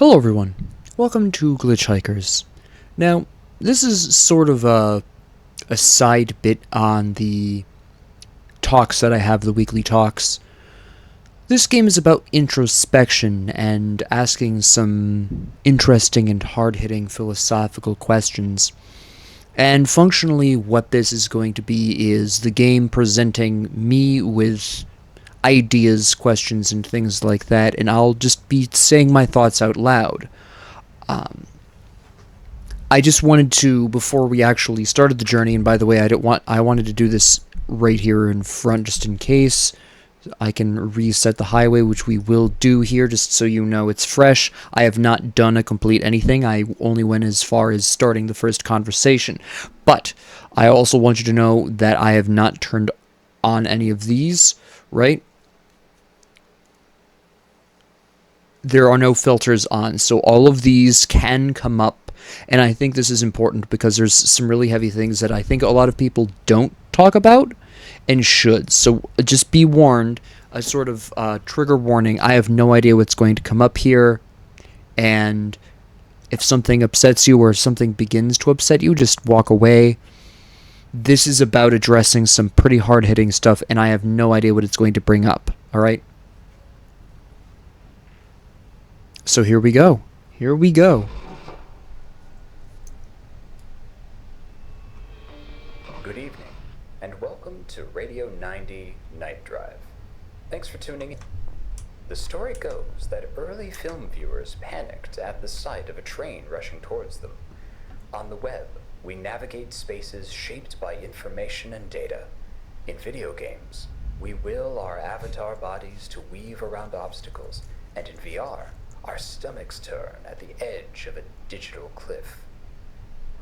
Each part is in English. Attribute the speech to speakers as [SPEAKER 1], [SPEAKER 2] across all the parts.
[SPEAKER 1] Hello everyone, welcome to Glitchhikers. Now, this is sort of a side bit on the talks that I have, the weekly talks. This game is about introspection and asking some interesting and hard-hitting philosophical questions. And functionally, what this is going to be is the game presenting me with ideas, questions, and things like that, and I'll just be saying my thoughts out loud. I just wanted to, before we actually started the journey, and by the way, I wanted to do this right here in front just in case. I can reset the highway, which we will do here, just so you know it's fresh. I have not done a complete anything. I only went as far as starting the first conversation. But I also want you to know that I have not turned on any of these, right? There are no filters on, so all of these can come up, and I think this is important because there's some really heavy things that I think a lot of people don't talk about and should. So just be warned, a sort of trigger warning. I have no idea what's going to come up here, and if something upsets you or something begins to upset you, just walk away. This is about addressing some pretty hard-hitting stuff, and I have no idea what it's going to bring up, alright? So here we go. Here we go.
[SPEAKER 2] Good evening, and welcome to Radio 90 Night Drive. Thanks for tuning in. The story goes that early film viewers panicked at the sight of a train rushing towards them. On the web, we navigate spaces shaped by information and data. In video games, we will our avatar bodies to weave around obstacles, and in VR, our stomachs turn at the edge of a digital cliff.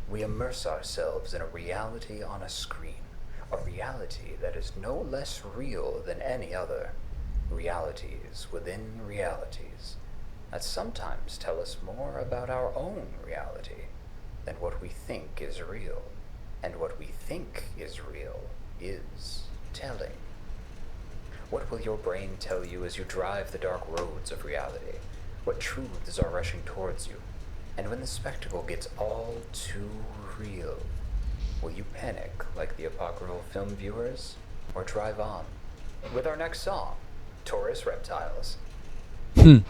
[SPEAKER 2] We immerse ourselves in a reality on a screen, a reality that is no less real than any other. Realities within realities that sometimes tell us more about our own reality than what we think is real. And what we think is real is telling. What will your brain tell you as you drive the dark roads of reality? What truths are rushing towards you? And when the spectacle gets all too real, will you panic like the apocryphal film viewers, or drive on? With our next song, Taurus Reptiles.
[SPEAKER 1] That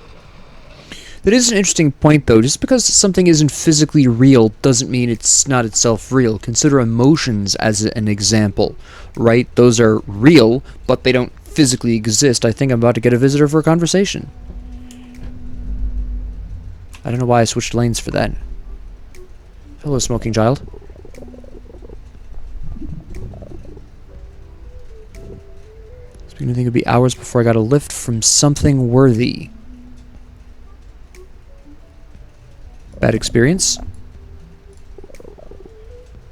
[SPEAKER 1] is an interesting point, though. Just because something isn't physically real doesn't mean it's not itself real. Consider emotions as an example, right? Those are real, but they don't physically exist. I think I'm about to get a visitor for a conversation. I don't know why I switched lanes for that. Hello, smoking child. It's beginning to think it'd be hours before I got a lift from something worthy. Bad experience?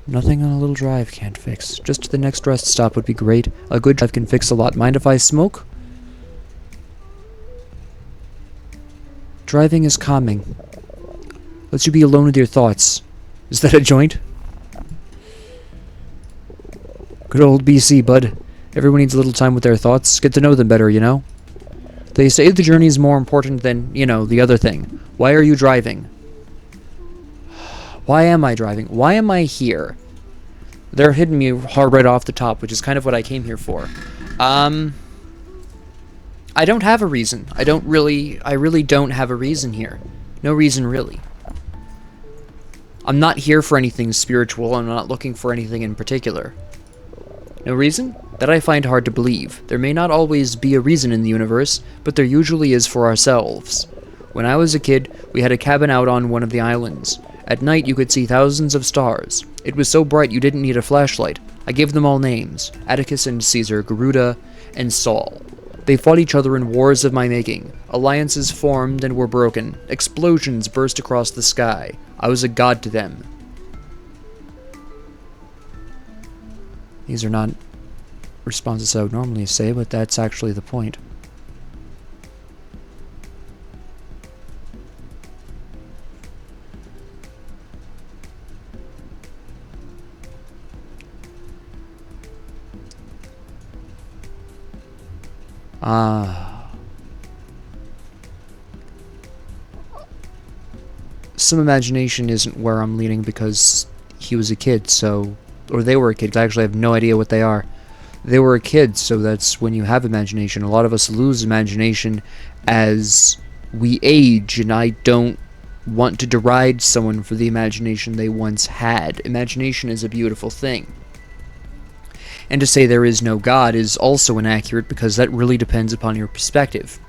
[SPEAKER 1] Nothing on a little drive can't fix. Just the next rest stop would be great. A good drive can fix a lot. Mind if I smoke? Driving is calming. Lets you be alone with your thoughts. Is that a joint? Good old BC, bud. Everyone needs a little time with their thoughts. Get to know them better, you know? They say the journey is more important than, the other thing. Why are you driving? Why am I driving? Why am I here? They're hitting me hard right off the top, which is kind of what I came here for. I don't have a reason. I really don't have a reason here. No reason, really. I'm not here for anything spiritual. I'm not looking for anything in particular. No reason? That I find hard to believe. There may not always be a reason in the universe, but there usually is for ourselves. When I was a kid, we had a cabin out on one of the islands. At night, you could see thousands of stars. It was so bright you didn't need a flashlight. I gave them all names. Atticus and Caesar, Garuda and Saul. They fought each other in wars of my making. Alliances formed and were broken. Explosions burst across the sky. I was a god to them. These are not responses I would normally say, but that's actually the point. some imagination isn't where I'm leaning because he was a kid, so... Or they were a kid, 'cause I actually have no idea what they are. They were a kid, so that's when you have imagination. A lot of us lose imagination as we age, and I don't want to deride someone for the imagination they once had. Imagination is a beautiful thing. And to say there is no God is also inaccurate because that really depends upon your perspective.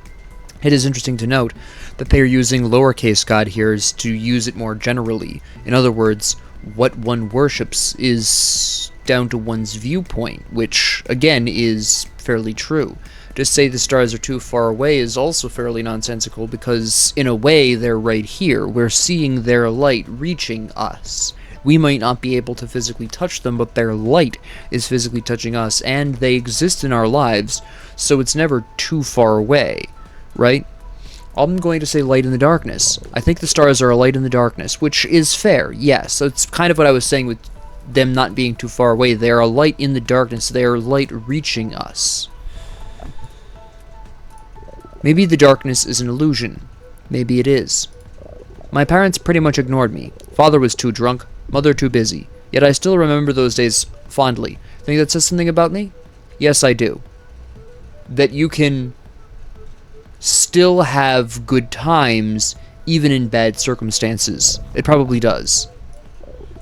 [SPEAKER 1] It is interesting to note that they are using lowercase god here is to use it more generally. In other words, what one worships is down to one's viewpoint, which, again, is fairly true. To say the stars are too far away is also fairly nonsensical because, in a way, they're right here. We're seeing their light reaching us. We might not be able to physically touch them, but their light is physically touching us, and they exist in our lives, so it's never too far away, right? I'm going to say light in the darkness. I think the stars are a light in the darkness, which is fair, yes. That's kind of what I was saying with them not being too far away. They are a light in the darkness. They are light reaching us. Maybe the darkness is an illusion. Maybe it is. My parents pretty much ignored me. Father was too drunk, mother too busy. Yet I still remember those days fondly. Think that says something about me? Yes, I do. That you can still have good times even in bad circumstances. It probably does.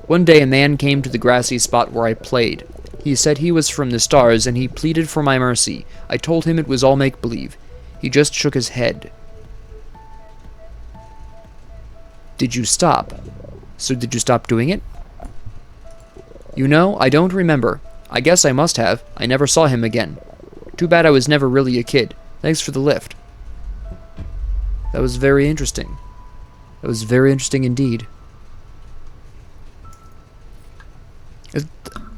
[SPEAKER 1] One day a man came to the grassy spot where I played. He said he was from the stars and he pleaded for my mercy. I told him it was all make-believe. He just shook his head. Did you stop? So did you stop doing it? You know, I don't remember. I guess I must have. I never saw him again. Too bad I was never really a kid. Thanks for the lift. That was very interesting. That was very interesting indeed. It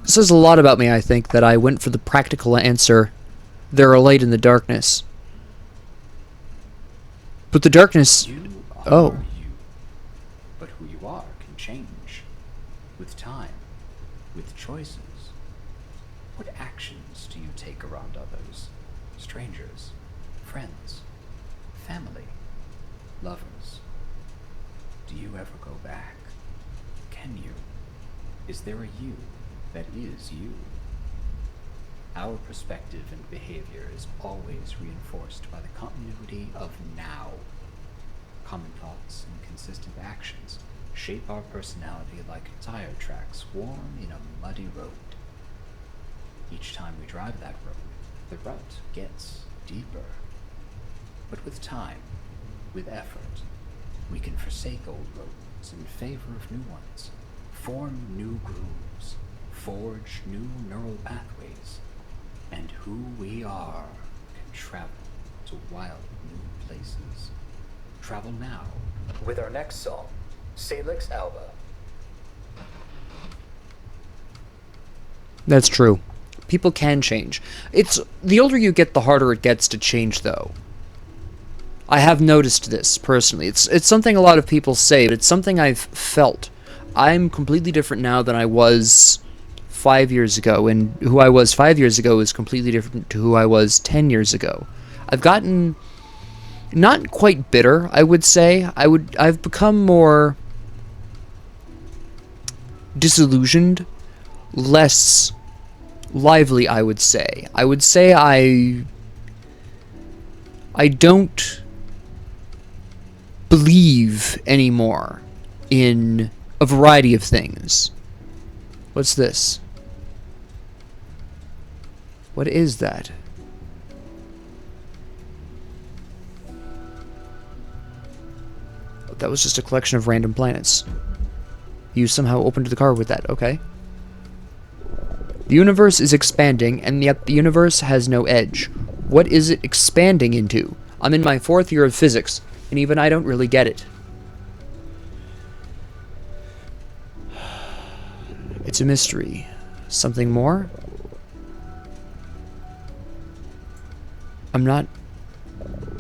[SPEAKER 1] says a lot about me, I think, that I went for the practical answer. There are light in the darkness. But the darkness...
[SPEAKER 3] You are
[SPEAKER 1] Oh.
[SPEAKER 3] you. But who you are can change. With time. With choices. What actions do you take around others? Strangers. Friends. Family. Lovers. Do you ever go back? Can you? Is there a you that is you? Our perspective and behavior is always reinforced by the continuity of now. Common thoughts and consistent actions shape our personality like tire tracks worn in a muddy road. Each time we drive that road, the route gets deeper. But with time, with effort, we can forsake old roads in favor of new ones, form new grooves, forge new neural pathways, and who we are can travel to wild new places. Travel now.
[SPEAKER 2] With our next song, Salix Alba.
[SPEAKER 1] That's true. People can change. It's the older you get, the harder it gets to change, though. I have noticed this, personally. It's something a lot of people say, but it's something I've felt. I'm completely different now than I was 5 years ago, and who I was 5 years ago is completely different to who I was 10 years ago. I've gotten not quite bitter, I would say. I've become more disillusioned, less lively, I would say. I would say I don't believe anymore in a variety of things. What's this? What is that? That was just a collection of random planets. You somehow opened the car with that, okay. The universe is expanding, and yet the universe has no edge. What is it expanding into? I'm in my 4th year of physics, and even I don't really get it. It's a mystery. Something more? I'm not...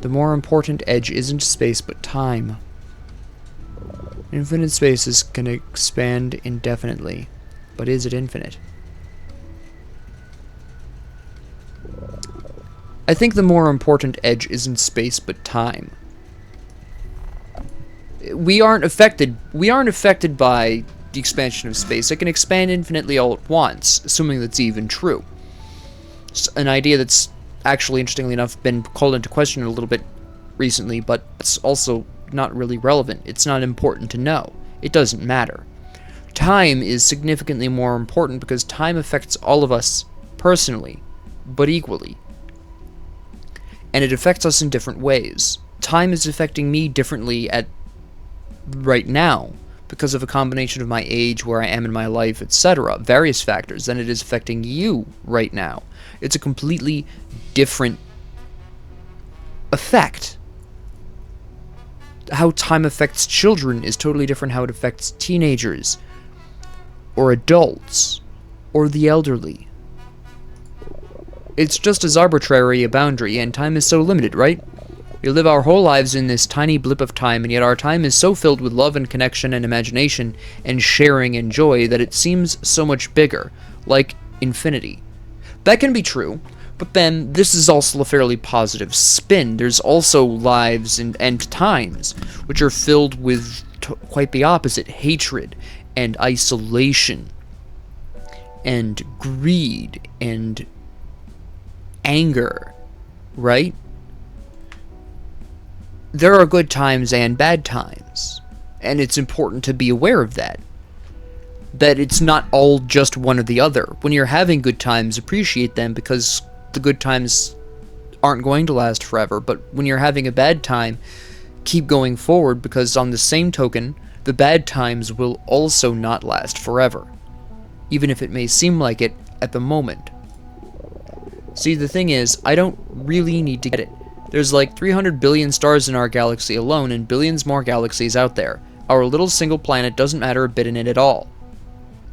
[SPEAKER 1] The more important edge isn't space, but time. Infinite spaces can expand indefinitely, but is it infinite? I think the more important edge isn't space, but time. We aren't affected by the expansion of space. It can expand infinitely all at once, assuming that's even true. It's an idea that's actually, interestingly enough, been called into question a little bit recently, but it's also not really relevant. It's not important to know. It doesn't matter. Time is significantly more important because time affects all of us personally, but equally. And it affects us in different ways. Time is affecting me differently at right now because of a combination of my age, where I am in my life, etc., various factors, than it is affecting you right now. It's a completely different effect. How time affects children is totally different how it affects teenagers, or adults, or the elderly. It's just as arbitrary a boundary, and time is so limited, right? We live our whole lives in this tiny blip of time, and yet our time is so filled with love and connection and imagination and sharing and joy that it seems so much bigger, like infinity. That can be true, but then this is also a fairly positive spin. There's also lives and times which are filled with quite the opposite: hatred and isolation and greed and anger, right? There are good times and bad times, and it's important to be aware of that. That it's not all just one or the other. When you're having good times, appreciate them, because the good times aren't going to last forever. But when you're having a bad time, keep going forward, because on the same token, the bad times will also not last forever, even if it may seem like it at the moment. See, the thing is, I don't really need to get it. There's like 300 billion stars in our galaxy alone, and billions more galaxies out there. Our little single planet doesn't matter a bit in it at all.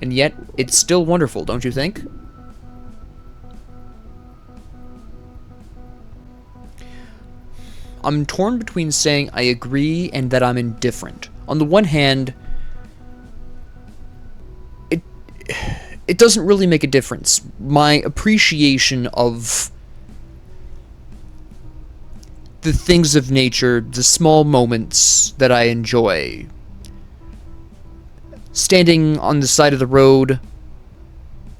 [SPEAKER 1] And yet, it's still wonderful, don't you think? I'm torn between saying I agree and that I'm indifferent. On the one hand, it doesn't really make a difference. My appreciation of the things of nature, the small moments that I enjoy, standing on the side of the road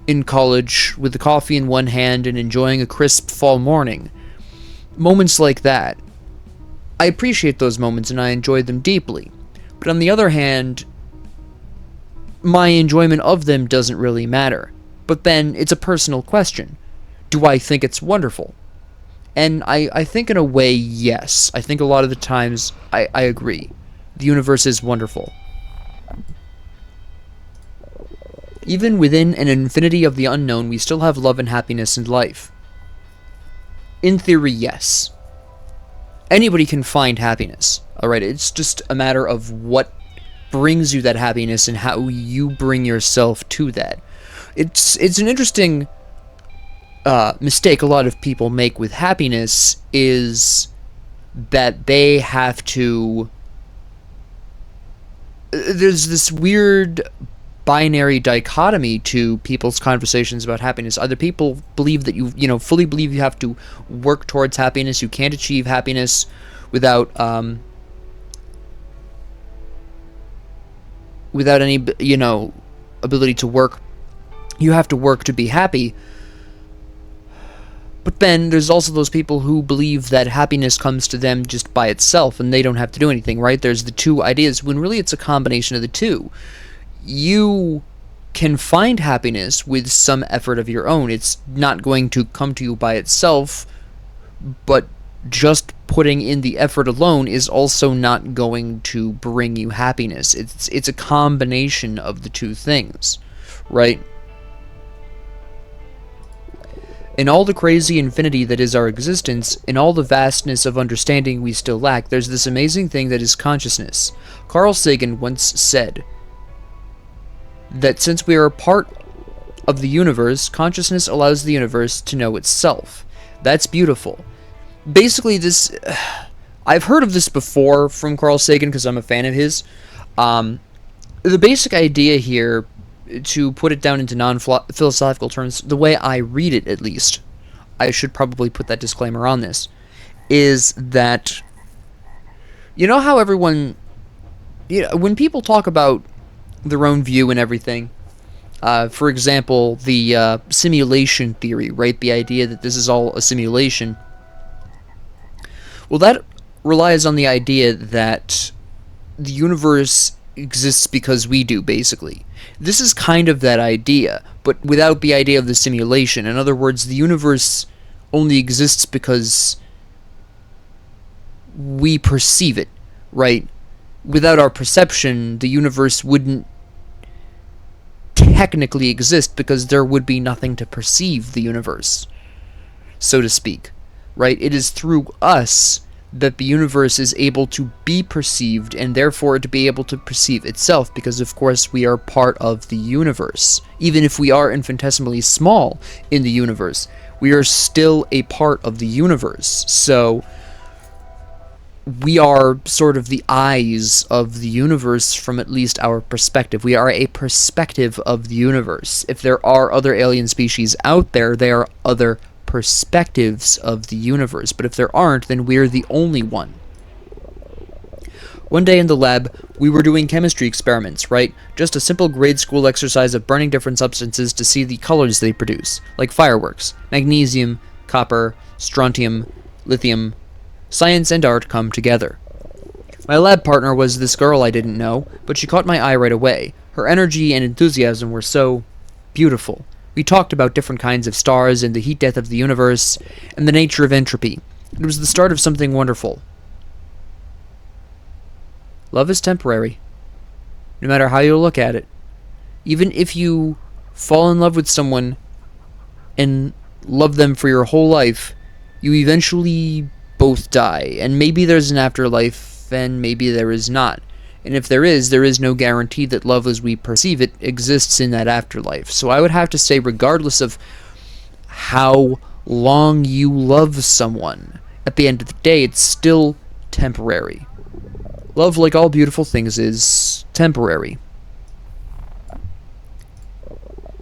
[SPEAKER 1] in college with the coffee in one hand and enjoying a crisp fall morning, moments like that, I appreciate those moments and I enjoy them deeply. But on the other hand, my enjoyment of them doesn't really matter. But then, it's a personal question. Do I think it's wonderful? And I think in a way, yes. I think a lot of the times, I agree. The universe is wonderful. Even within an infinity of the unknown, we still have love and happiness in life. In theory, yes. Anybody can find happiness, alright? It's just a matter of what brings you that happiness and how you bring yourself to that. It's an interesting mistake a lot of people make with happiness, is that they have to... There's this weird binary dichotomy to people's conversations about happiness. Either people believe that you fully believe you have to work towards happiness, you can't achieve happiness without any ability to work. You have to work to be happy. But then there's also those people who believe that happiness comes to them just by itself and they don't have to do anything, right? There's the two ideas, when really it's a combination of the two. You can find happiness with some effort of your own. It's not going to come to you by itself, but just putting in the effort alone is also not going to bring you happiness. It's a combination of the two things, right? In all the crazy infinity that is our existence, in all the vastness of understanding we still lack, there's this amazing thing that is consciousness. Carl Sagan once said that since we are a part of the universe, consciousness allows the universe to know itself. That's beautiful. Basically, this... I've heard of this before from Carl Sagan because I'm a fan of his. The basic idea here, to put it down into non-philosophical terms, the way I read it at least, I should probably put that disclaimer on this, is that, you know how everyone when people talk about their own view and everything, for example, the simulation theory, right? The idea that this is all a simulation. Well, that relies on the idea that the universe exists because we do, basically. This is kind of that idea, but without the idea of the simulation. In other words, the universe only exists because we perceive it, right? Without our perception, the universe wouldn't technically exist because there would be nothing to perceive the universe, so to speak, right? It is through us that the universe is able to be perceived and therefore to be able to perceive itself, because of course we are part of the universe. Even if we are infinitesimally small in the universe, we are still a part of the universe. So we are sort of the eyes of the universe from at least our perspective. We are a perspective of the universe. If there are other alien species out there, they are other perspectives of the universe. But if there aren't, then we're the only one. One day in the lab, we were doing chemistry experiments, right? Just a simple grade school exercise of burning different substances to see the colors they produce, like fireworks. Magnesium, copper, strontium, lithium. Science and art come together. My lab partner was this girl I didn't know, but she caught my eye right away. Her energy and enthusiasm were so beautiful. We talked about different kinds of stars and the heat death of the universe, and the nature of entropy. It was the start of something wonderful. Love is temporary, no matter how you look at it. Even if you fall in love with someone and love them for your whole life, you eventually both die, and maybe there's an afterlife, and maybe there is not. And if there is no guarantee that love as we perceive it exists in that afterlife. So I would have to say, regardless of how long you love someone, at the end of the day, it's still temporary. Love, like all beautiful things, is temporary.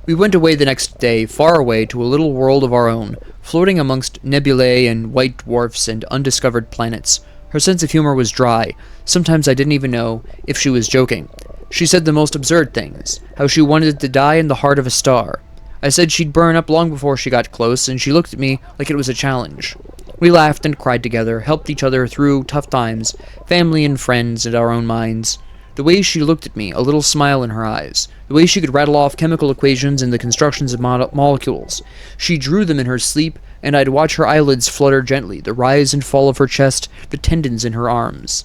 [SPEAKER 1] We went away the next day, far away, to a little world of our own, floating amongst nebulae and white dwarfs and undiscovered planets. Her sense of humor was dry. Sometimes I didn't even know if she was joking. She said the most absurd things, how she wanted to die in the heart of a star. I said she'd burn up long before she got close, and she looked at me like it was a challenge. We laughed and cried together, helped each other through tough times, family and friends and our own minds. The way she looked at me, a little smile in her eyes. The way she could rattle off chemical equations and the constructions of molecules. She drew them in her sleep, and I'd watch her eyelids flutter gently, the rise and fall of her chest, the tendons in her arms.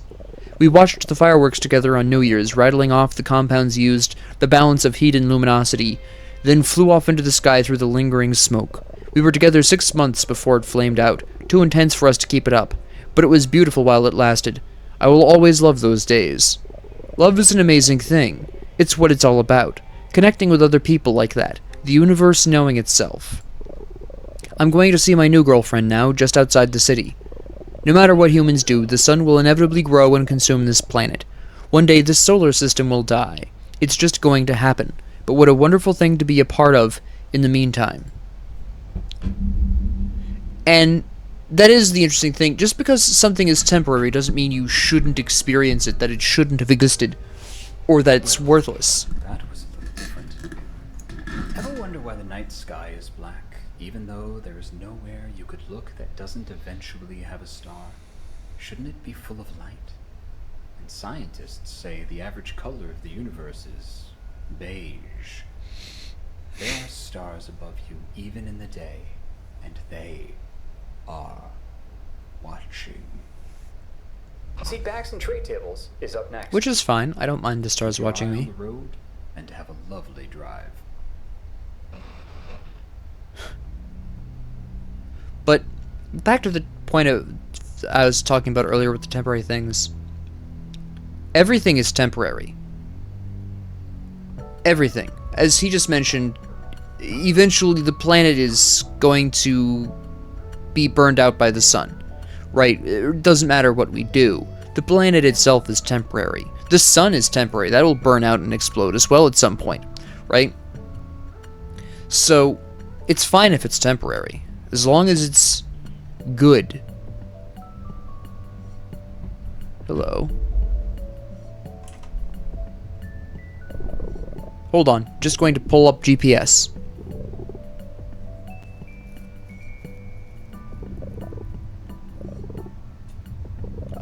[SPEAKER 1] We watched the fireworks together on New Year's, rattling off the compounds used, the balance of heat and luminosity, then flew off into the sky through the lingering smoke. We were together 6 months before it flamed out, too intense for us to keep it up, but it was beautiful while it lasted. I will always love those days. Love is an amazing thing. It's what it's all about. Connecting with other people like that. The universe knowing itself. I'm going to see my new girlfriend now, just outside the city. No matter what humans do, the sun will inevitably grow and consume this planet. One day this solar system will die. It's just going to happen. But what a wonderful thing to be a part of in the meantime. And that is the interesting thing. Just because something is temporary doesn't mean you shouldn't experience it, that it shouldn't have existed, or that it's worthless.
[SPEAKER 3] That was a little different. Ever wonder why the night sky is black, even though there is nowhere you could look that doesn't eventually have a star? Shouldn't it be full of light? And scientists say the average color of the universe is beige. There are stars above you even in the day, and they are watching.
[SPEAKER 2] Seat backs and tray tables is up next.
[SPEAKER 1] Which is fine. I don't mind the stars watching me.
[SPEAKER 3] On the road and have a lovely drive.
[SPEAKER 1] But back to the point I was talking about earlier with the temporary things. Everything is temporary. Everything. As he just mentioned, eventually the planet is going to be burned out by the sun, right? It doesn't matter what we do. The planet itself is temporary. The sun is temporary. That will burn out and explode as well at some point, right? So, it's fine if it's temporary, as long as it's good. Hello. Hold on, just going to pull up GPS.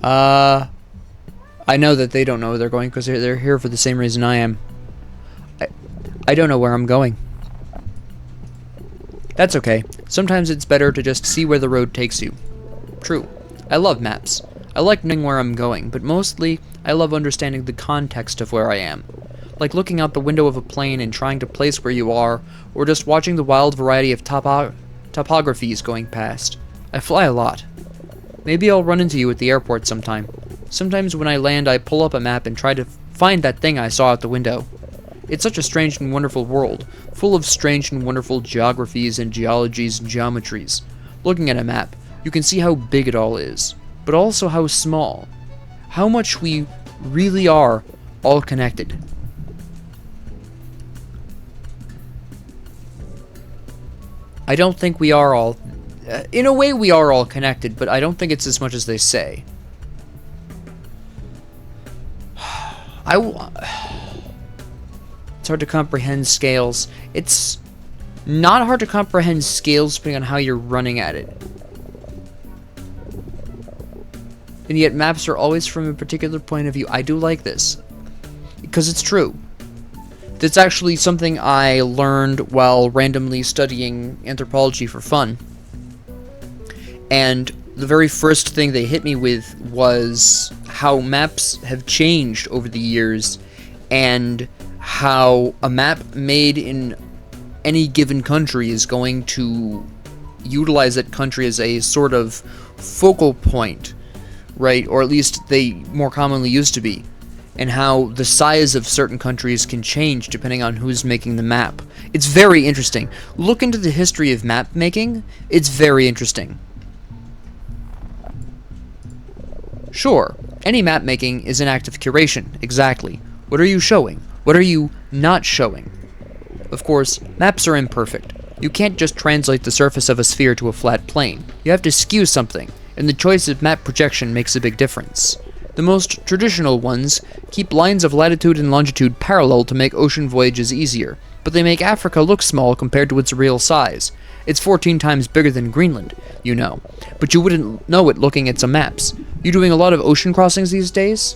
[SPEAKER 1] I know that they don't know where they're going because they're here for the same reason I am. I don't know where I'm going. That's okay. Sometimes it's better to just see where the road takes you. True. I love maps. I like knowing where I'm going, but mostly I love understanding the context of where I am. Like looking out the window of a plane and trying to place where you are, or just watching the wild variety of topographies going past. I fly a lot. Maybe I'll run into you at the airport sometime. Sometimes when I land, I pull up a map and try to find that thing I saw out the window. It's such a strange and wonderful world, full of strange and wonderful geographies and geologies and geometries. Looking at a map, you can see how big it all is, but also how small. How much we really are all connected. I don't think we are all... in a way, we are all connected, but I don't think it's as much as they say. It's hard to comprehend scales. It's not hard to comprehend scales depending on how you're running at it. And yet maps are always from a particular point of view. I do like this. Because it's true. That's actually something I learned while randomly studying anthropology for fun. And the very first thing they hit me with was how maps have changed over the years, and how a map made in any given country is going to utilize that country as a sort of focal point, right? Or at least they more commonly used to be. And how the size of certain countries can change depending on who's making the map. It's very interesting. Look into the history of map making. It's very interesting. Sure, any map making is an act of curation, exactly. What are you showing? What are you not showing? Of course, maps are imperfect. You can't just translate the surface of a sphere to a flat plane. You have to skew something, and the choice of map projection makes a big difference. The most traditional ones keep lines of latitude and longitude parallel to make ocean voyages easier, but they make Africa look small compared to its real size. It's 14 times bigger than Greenland, you know, but you wouldn't know it looking at some maps. You doing a lot of ocean crossings these days?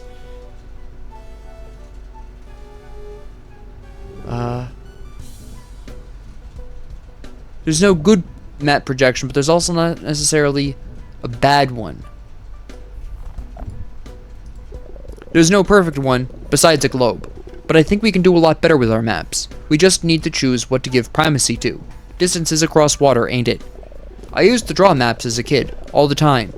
[SPEAKER 1] There's no good map projection, but there's also not necessarily a bad one. There's no perfect one, besides a globe. But I think we can do a lot better with our maps. We just need to choose what to give primacy to. Distances across water, ain't it? I used to draw maps as a kid, all the time.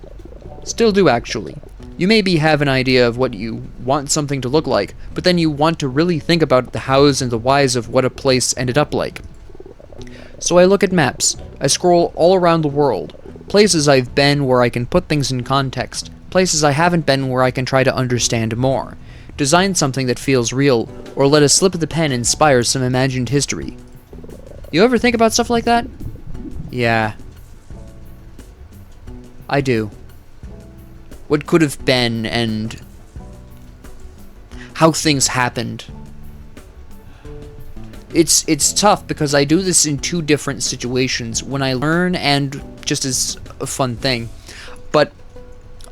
[SPEAKER 1] Still do, actually. You maybe have an idea of what you want something to look like, but then you want to really think about the hows and the whys of what a place ended up like. So I look at maps. I scroll all around the world. Places I've been where I can put things in context. Places I haven't been where I can try to understand more. Design something that feels real, or let a slip of the pen inspire some imagined history. You ever think about stuff like that? Yeah. I do. What could have been, and how things happened. It's tough because I do this in two different situations, when I learn and just as a fun thing. But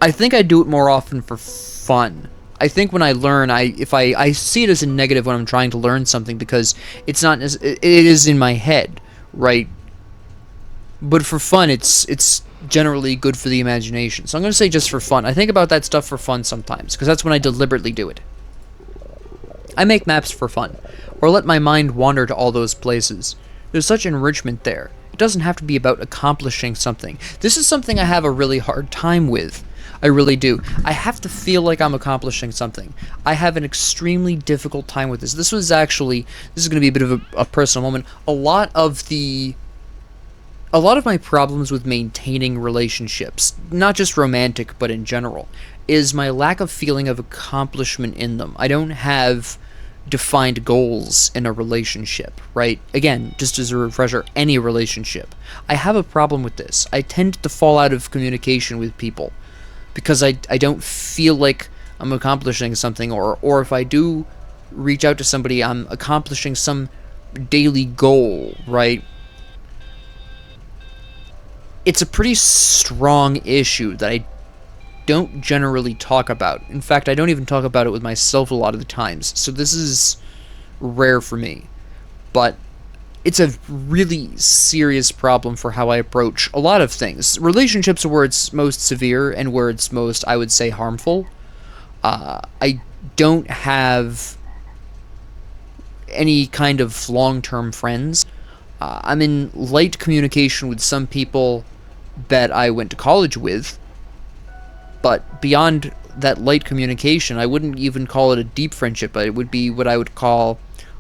[SPEAKER 1] I think I do it more often for fun. I think when I learn, I see it as a negative when I'm trying to learn something because it's not as it is in my head, right? But for fun, it's generally good for the imagination. So I'm going to say just for fun. I think about that stuff for fun sometimes because that's when I deliberately do it. I make maps for fun, or let my mind wander to all those places. There's such enrichment there. It doesn't have to be about accomplishing something. This is something I have a really hard time with. I really do. I have to feel like I'm accomplishing something. I have an extremely difficult time with this. This is going to be a bit of a personal moment. A lot of my problems with maintaining relationships, not just romantic, but in general, is my lack of feeling of accomplishment in them. I don't have defined goals in a relationship, right? Again, just as a refresher, any relationship. I have a problem with this. I tend to fall out of communication with people because I don't feel like I'm accomplishing something, or if I do reach out to somebody, I'm accomplishing some daily goal, right? It's a pretty strong issue that I don't generally talk about. In fact, I don't even talk about it with myself a lot of the times. So this is rare for me. But it's a really serious problem for how I approach a lot of things. Relationships are where it's most severe and where it's most, I would say, harmful. I don't have any kind of long-term friends. I'm in light communication with some people that I went to college with, but beyond that light communication, I wouldn't even call it a deep friendship, but it would be what I would call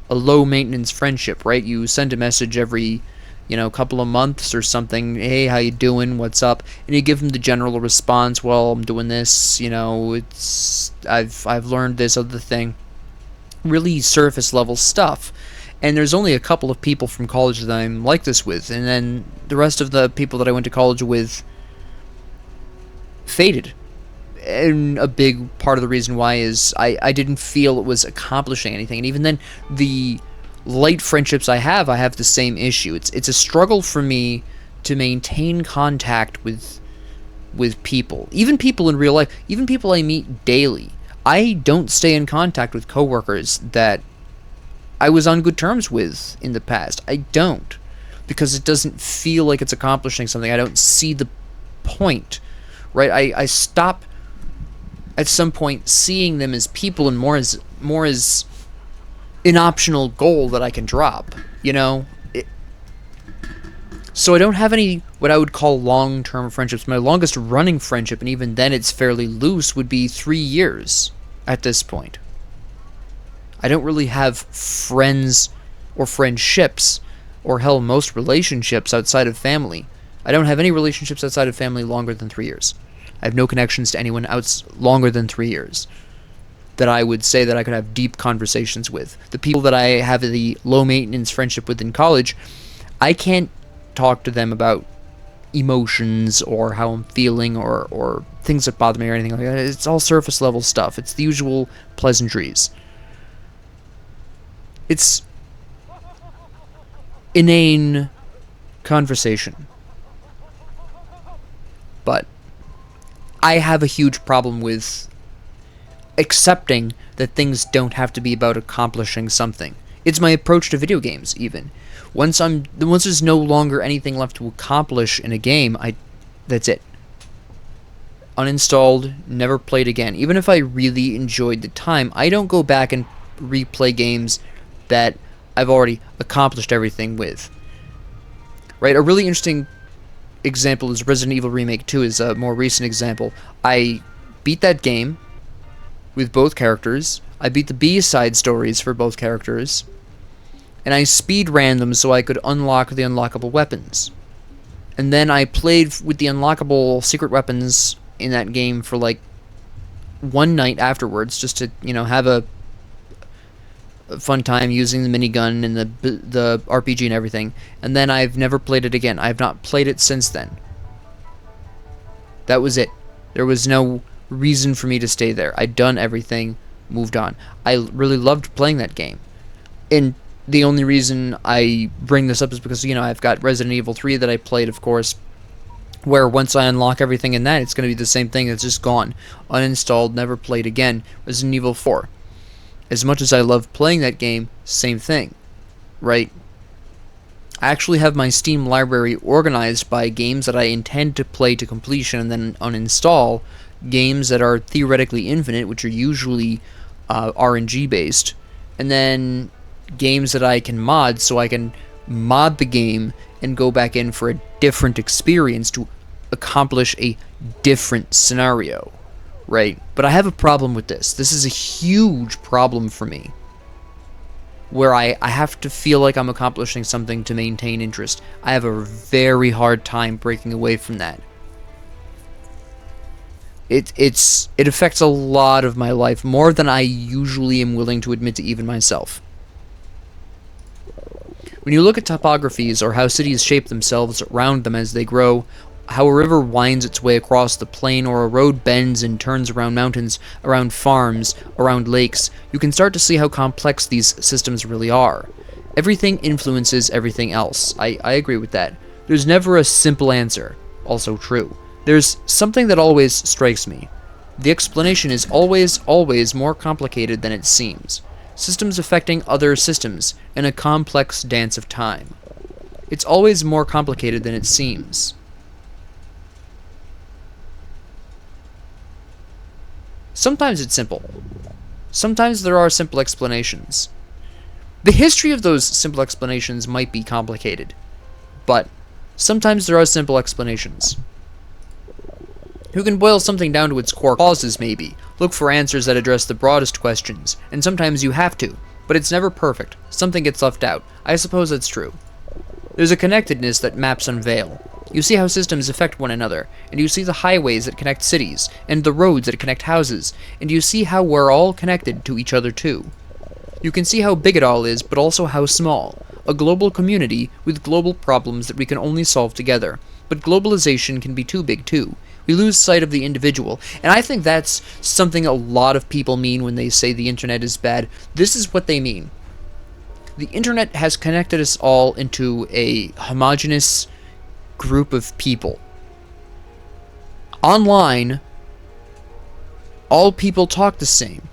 [SPEAKER 1] a low-maintenance friendship, right? You send a message every, couple of months or something, hey, how you doing, what's up, and you give them the general response, well, I'm doing this, I've learned this other thing. Really surface-level stuff. And there's only a couple of people from college that I'm like this with, and then the rest of the people that I went to college with faded. And a big part of the reason why is I didn't feel it was accomplishing anything. And even then, the light friendships I have the same issue. It's a struggle for me to maintain contact with people. Even people in real life, even people I meet daily. I don't stay in contact with coworkers that I was on good terms with in the past. I don't. Because it doesn't feel like it's accomplishing something. I don't see the point. Right? I stop at some point seeing them as people and more as an optional goal that I can drop. So I don't have any what I would call long-term friendships. My longest running friendship, and even then it's fairly loose, would be 3 years at this point. I don't really have friends or friendships, or hell, most relationships outside of family. I don't have any relationships outside of family longer than 3 years. I have no connections to anyone else longer than 3 years that I would say that I could have deep conversations with. The people that I have the low-maintenance friendship with in college, I can't talk to them about emotions or how I'm feeling or things that bother me or anything like that. It's all surface-level stuff. It's the usual pleasantries. It's inane conversation. But I have a huge problem with accepting that things don't have to be about accomplishing something. It's my approach to video games, even. Once there's no longer anything left to accomplish in a game, that's it. Uninstalled, never played again. Even if I really enjoyed the time, I don't go back and replay games that I've already accomplished everything with. Right? A really interesting example is Resident Evil Remake 2 is a more recent example. I beat that game with both characters. I beat the B-side stories for both characters. And I speed ran them so I could unlock the unlockable weapons. And then I played with the unlockable secret weapons in that game for like one night afterwards, just to, have a fun time using the minigun and the RPG and everything. And then I've never played it again. I've not played it since then. That was it. There was no reason for me to stay there. I'd done everything, moved on. I really loved playing that game. And the only reason I bring this up is because, I've got Resident Evil 3 that I played, of course, where once I unlock everything in that, it's going to be the same thing. It's just gone. Uninstalled, never played again. Resident Evil 4. As much as I love playing that game, same thing, right? I actually have my Steam library organized by games that I intend to play to completion and then uninstall, games that are theoretically infinite, which are usually RNG based, and then games that I can mod, so I can mod the game and go back in for a different experience to accomplish a different scenario. Right? But I have a problem with this. This is a huge problem for me. Where I have to feel like I'm accomplishing something to maintain interest. I have a very hard time breaking away from that. It affects a lot of my life, more than I usually am willing to admit to even myself. When you look at topographies or how cities shape themselves around them as they grow, how a river winds its way across the plain, or a road bends and turns around mountains, around farms, around lakes, you can start to see how complex these systems really are. Everything influences everything else. I agree with that. There's never a simple answer. Also true. There's something that always strikes me. The explanation is always more complicated than it seems. Systems affecting other systems in a complex dance of time. It's always more complicated than it seems. Sometimes it's simple. Sometimes there are simple explanations. The history of those simple explanations might be complicated, but sometimes there are simple explanations. You can boil something down to its core causes, maybe, look for answers that address the broadest questions, and sometimes you have to, but it's never perfect. Something gets left out. I suppose that's true. There's a connectedness that maps unveil. You see how systems affect one another, and you see the highways that connect cities, and the roads that connect houses, and you see how we're all connected to each other too. You can see how big it all is, but also how small. A global community with global problems that we can only solve together. But globalization can be too big too. We lose sight of the individual, and I think that's something a lot of people mean when they say the internet is bad. This is what they mean. The internet has connected us all into a homogeneous group of people. Online, all people talk the same,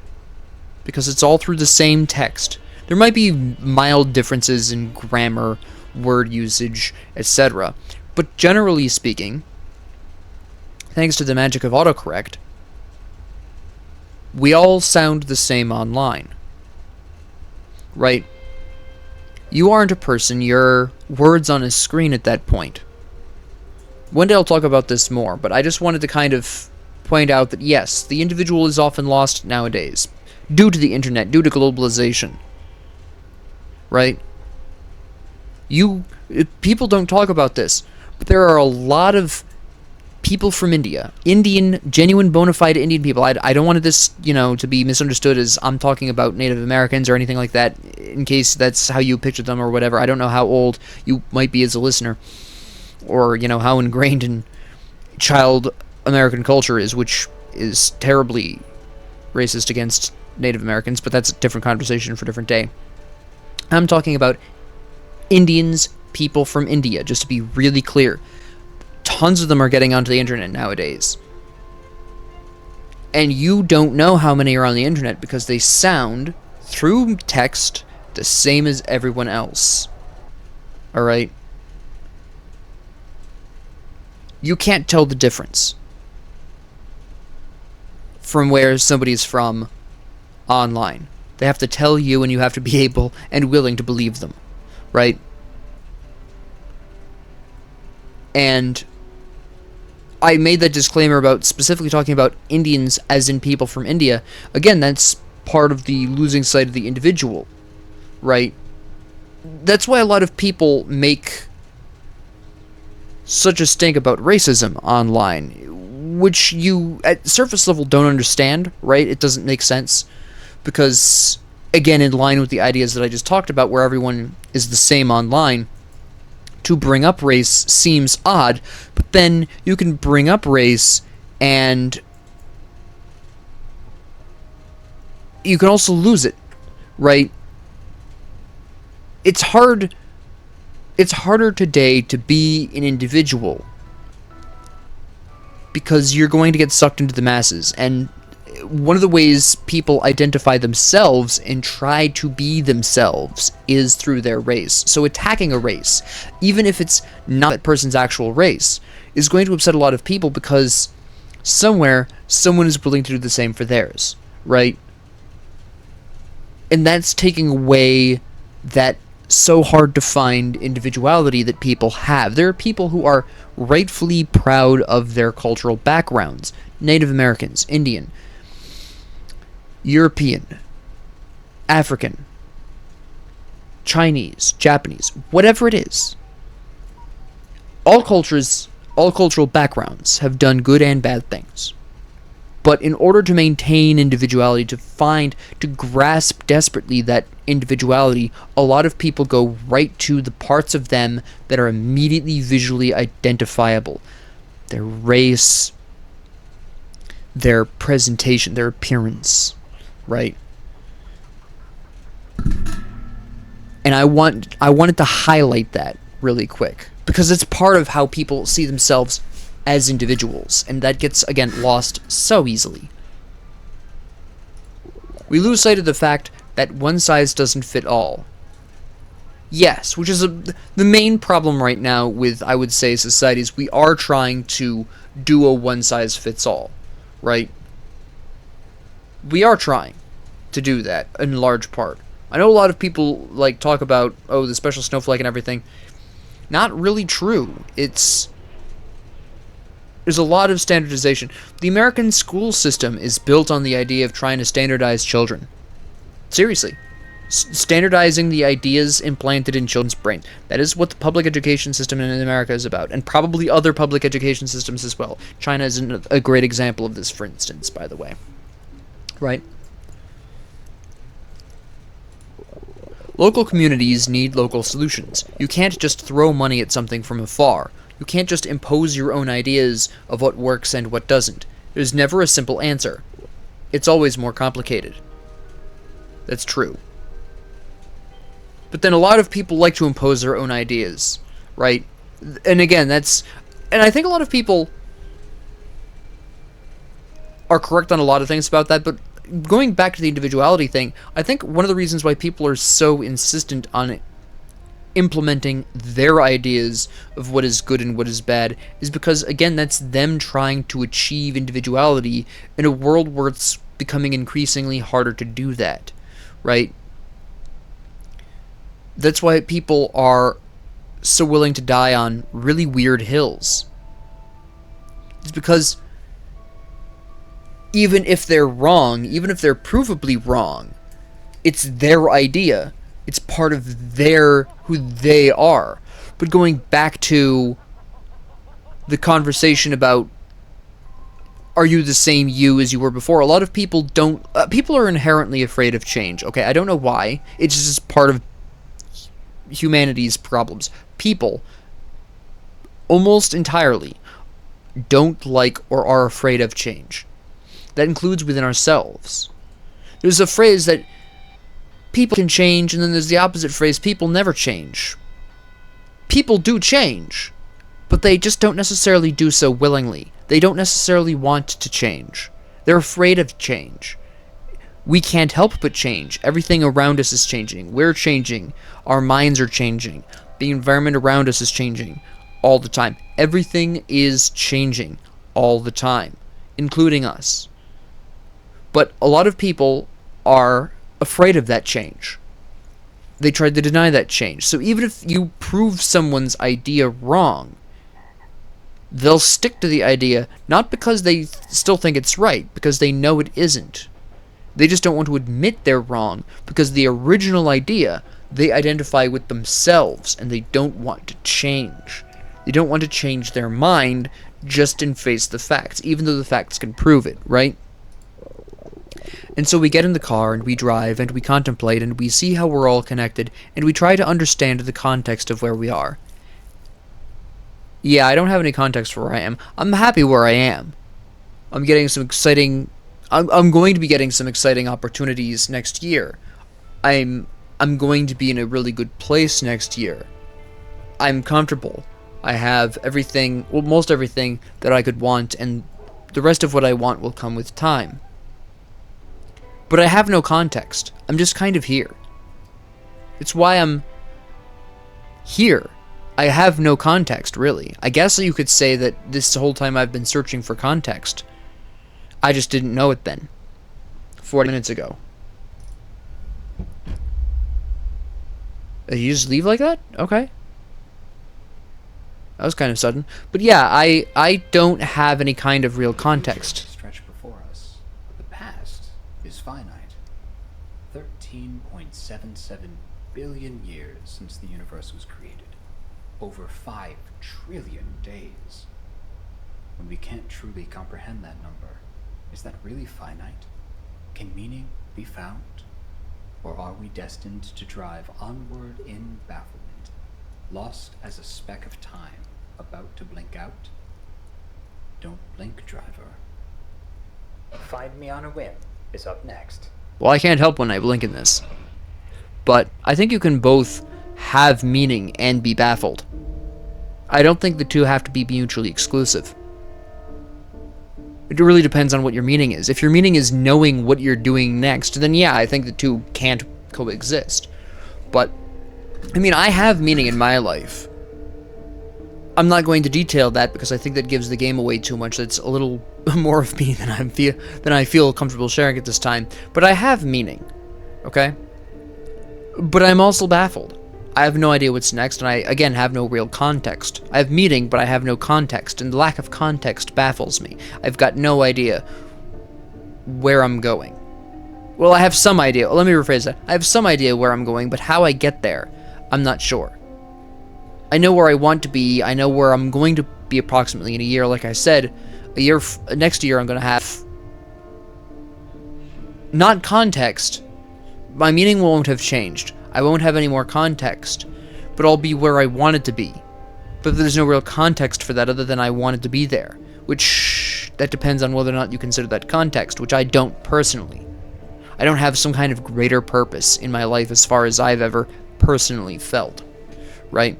[SPEAKER 1] because it's all through the same text. There might be mild differences in grammar, word usage, etc., but generally speaking, thanks to the magic of autocorrect, we all sound the same online. Right? You aren't a person, you're words on a screen at that point. One day I'll talk about this more, but I just wanted to kind of point out that yes, the individual is often lost nowadays, due to the internet, due to globalization. Right? People don't talk about this, but there are a lot of people from India, genuine bona fide Indian people. I don't want this, to be misunderstood as I'm talking about Native Americans or anything like that, in case that's how you picture them or whatever. I don't know how old you might be as a listener, or, how ingrained in child American culture is, which is terribly racist against Native Americans, but that's a different conversation for a different day. I'm talking about Indians, people from India, just to be really clear. Tons of them are getting onto the internet nowadays. And you don't know how many are on the internet because they sound, through text, the same as everyone else. Alright? You can't tell the difference from where somebody's from online. They have to tell you, and you have to be able and willing to believe them. Right? And I made that disclaimer about specifically talking about Indians as in people from India. Again, that's part of the losing sight of the individual, right? That's why a lot of people make such a stink about racism online, which you, at surface level, don't understand, right? It doesn't make sense, because, again, in line with the ideas that I just talked about, where everyone is the same online, to bring up race seems odd, but then you can bring up race and you can also lose it, right? It's harder today to be an individual because you're going to get sucked into the masses, and one of the ways people identify themselves and try to be themselves is through their race. So attacking a race, even if it's not that person's actual race, is going to upset a lot of people because somewhere someone is willing to do the same for theirs, right? And that's taking away that so hard to find individuality that people have. There are people who are rightfully proud of their cultural backgrounds. Native Americans, Indian, European, African, Chinese, Japanese, whatever it is. All cultures, all cultural backgrounds have done good and bad things. But in order to maintain individuality, to grasp desperately that individuality, a lot of people go right to the parts of them that are immediately visually identifiable. their race, their presentation, their appearance, right? And I wanted to highlight that really quick because it's part of how people see themselves as individuals, and that gets, again, lost so easily. We lose sight of the fact that one size doesn't fit all. Yes, which is the main problem right now with, I would say, societies. We are trying to do a one-size-fits-all, right? We are trying to do that in large part. I know a lot of people like talk about, oh, the special snowflake and everything. Not really true. There's a lot of standardization. The American school system is built on the idea of trying to standardize children. Seriously. Standardizing the ideas implanted in children's brains. That is what the public education system in America is about, and probably other public education systems as well. China is a great example of this, for instance, by the way. Right? Local communities need local solutions. You can't just throw money at something from afar. You can't just impose your own ideas of what works and what doesn't. There's never a simple answer. It's always more complicated. That's true. But then a lot of people like to impose their own ideas, right? And again, and I think a lot of people are correct on a lot of things about that, but going back to the individuality thing, I think one of the reasons why people are so insistent on implementing their ideas of what is good and what is bad is because, again, that's them trying to achieve individuality in a world where it's becoming increasingly harder to do that, right? That's why people are so willing to die on really weird hills. It's because even if they're wrong, even if they're provably wrong, it's their idea. It's part of who they are. But going back to the conversation about, are you the same you as you were before? A lot of people people are inherently afraid of change. Okay, I don't know why. It's just part of humanity's problems. People, almost entirely, don't like or are afraid of change. That includes within ourselves. There's a phrase that people can change, and then there's the opposite phrase, people never change. People do change, but they just don't necessarily do so willingly. They don't necessarily want to change. They're afraid of change. We can't help but change. Everything around us is changing. We're changing. Our minds are changing. The environment around us is changing all the time. Everything is changing all the time, including us. But a lot of people are afraid of that change. They try to deny that change. So even if you prove someone's idea wrong, they'll stick to the idea, not because they still think it's right, because they know it isn't. They just don't want to admit they're wrong, because the original idea they identify with themselves, and they don't want to change. They don't want to change their mind just in face the facts, even though the facts can prove it, right? And so we get in the car, and we drive, and we contemplate, and we see how we're all connected, and we try to understand the context of where we are. Yeah, I don't have any context for where I am. I'm happy where I am. I'm getting some exciting... I'm going to be getting some exciting opportunities next year. I'm going to be in a really good place next year. I'm comfortable. I have everything, well, most everything that I could want, and the rest of what I want will come with time. But I have no context. I'm just kind of here. It's why I'm here. I have no context, really. I guess you could say that this whole time I've been searching for context. I just didn't know it then. 40 minutes ago. You just leave like that? Okay. That was kind of sudden. But yeah, I don't have any kind of real context.
[SPEAKER 3] Stretch before us. The past is finite. 13.77 billion years since the universe was created. Over 5 trillion days. When we can't truly comprehend that number, is that really finite? Can meaning be found? Or are we destined to drive onward in bafflement, lost as a speck of time about to blink out? Don't blink, driver.
[SPEAKER 2] Find Me on a Whim is up next.
[SPEAKER 1] Well, I can't help when I blink in this. But I think you can both have meaning and be baffled. I don't think the two have to be mutually exclusive. It really depends on what your meaning is. If your meaning is knowing what you're doing next, then yeah, I think the two can't coexist. But, I mean, I have meaning in my life. I'm not going to detail that because I think that gives the game away too much. That's a little more of me than I feel comfortable sharing at this time. But I have meaning, okay? But I'm also baffled. I have no idea what's next, and I, again, have no real context. I have meaning, but I have no context, and the lack of context baffles me. I've got no idea where I'm going. Well, I have some idea. Let me rephrase that. I have some idea where I'm going, but how I get there, I'm not sure. I know where I want to be. I know where I'm going to be approximately in a year. Like I said, next year I'm going to have not context. My meaning won't have changed. I won't have any more context, but I'll be where I wanted to be. But there's no real context for that other than I wanted to be there, which that depends on whether or not you consider that context, which I don't personally. I don't have some kind of greater purpose in my life as far as I've ever personally felt, right?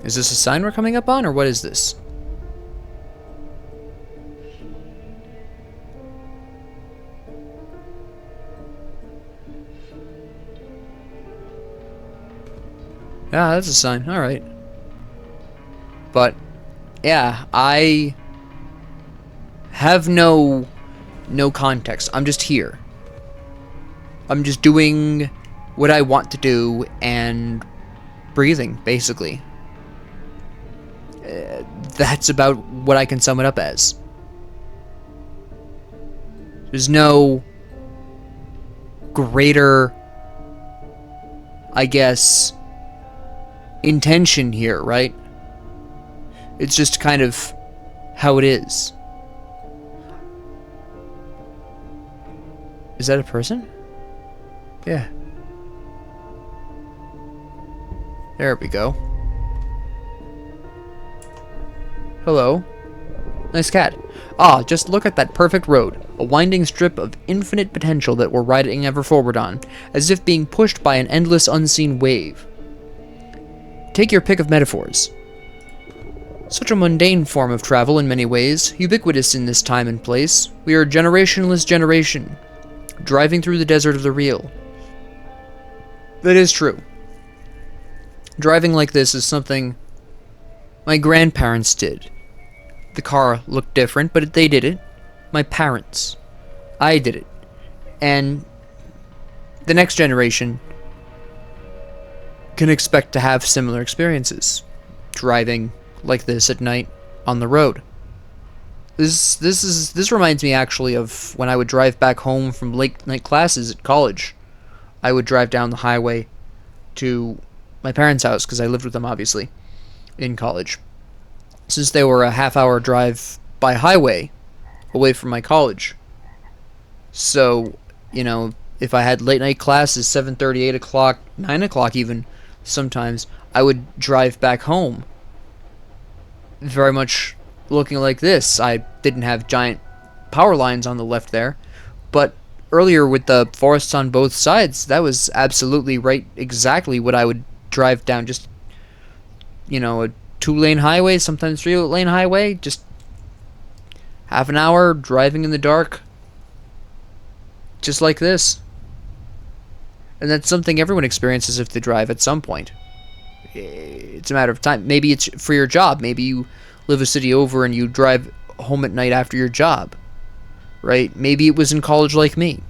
[SPEAKER 1] Is this a sign we're coming up on, or what is this? Yeah, that's a sign. Alright. But, yeah, I have no context. I'm just here. I'm just doing what I want to do and breathing, basically. That's about what I can sum it up as. There's no greater, I guess, intention here, right? It's just kind of how it is. Is that a person? Yeah. There we go. Hello. Nice cat. Ah, just look at that perfect road. A winding strip of infinite potential that we're riding ever forward on, as if being pushed by an endless unseen wave. Take your pick of metaphors. Such a mundane form of travel in many ways, ubiquitous in this time and place. We are a generationless generation, driving through the desert of the real. That is true. Driving like this is something my grandparents did. The car looked different, but they did it. My parents. I did it. And the next generation can expect to have similar experiences. Driving like this at night on the road. This reminds me actually of when I would drive back home from late night classes at college. I would drive down the highway to my parents' house, because I lived with them obviously in college. Since they were a half-hour drive by highway away from my college. So, you know, if I had late-night classes, 7:30, 8 o'clock, 9 o'clock even, sometimes, I would drive back home very much looking like this. I didn't have giant power lines on the left there, but earlier with the forests on both sides, that was absolutely right, exactly what I would drive down. Just, you know, a 2-lane highway, sometimes 3-lane highway, just half an hour driving in the dark, just like this. And that's something everyone experiences if they drive at some point. It's a matter of time. Maybe it's for your job. Maybe you live a city over and you drive home at night after your job, right? Maybe it was in college like me.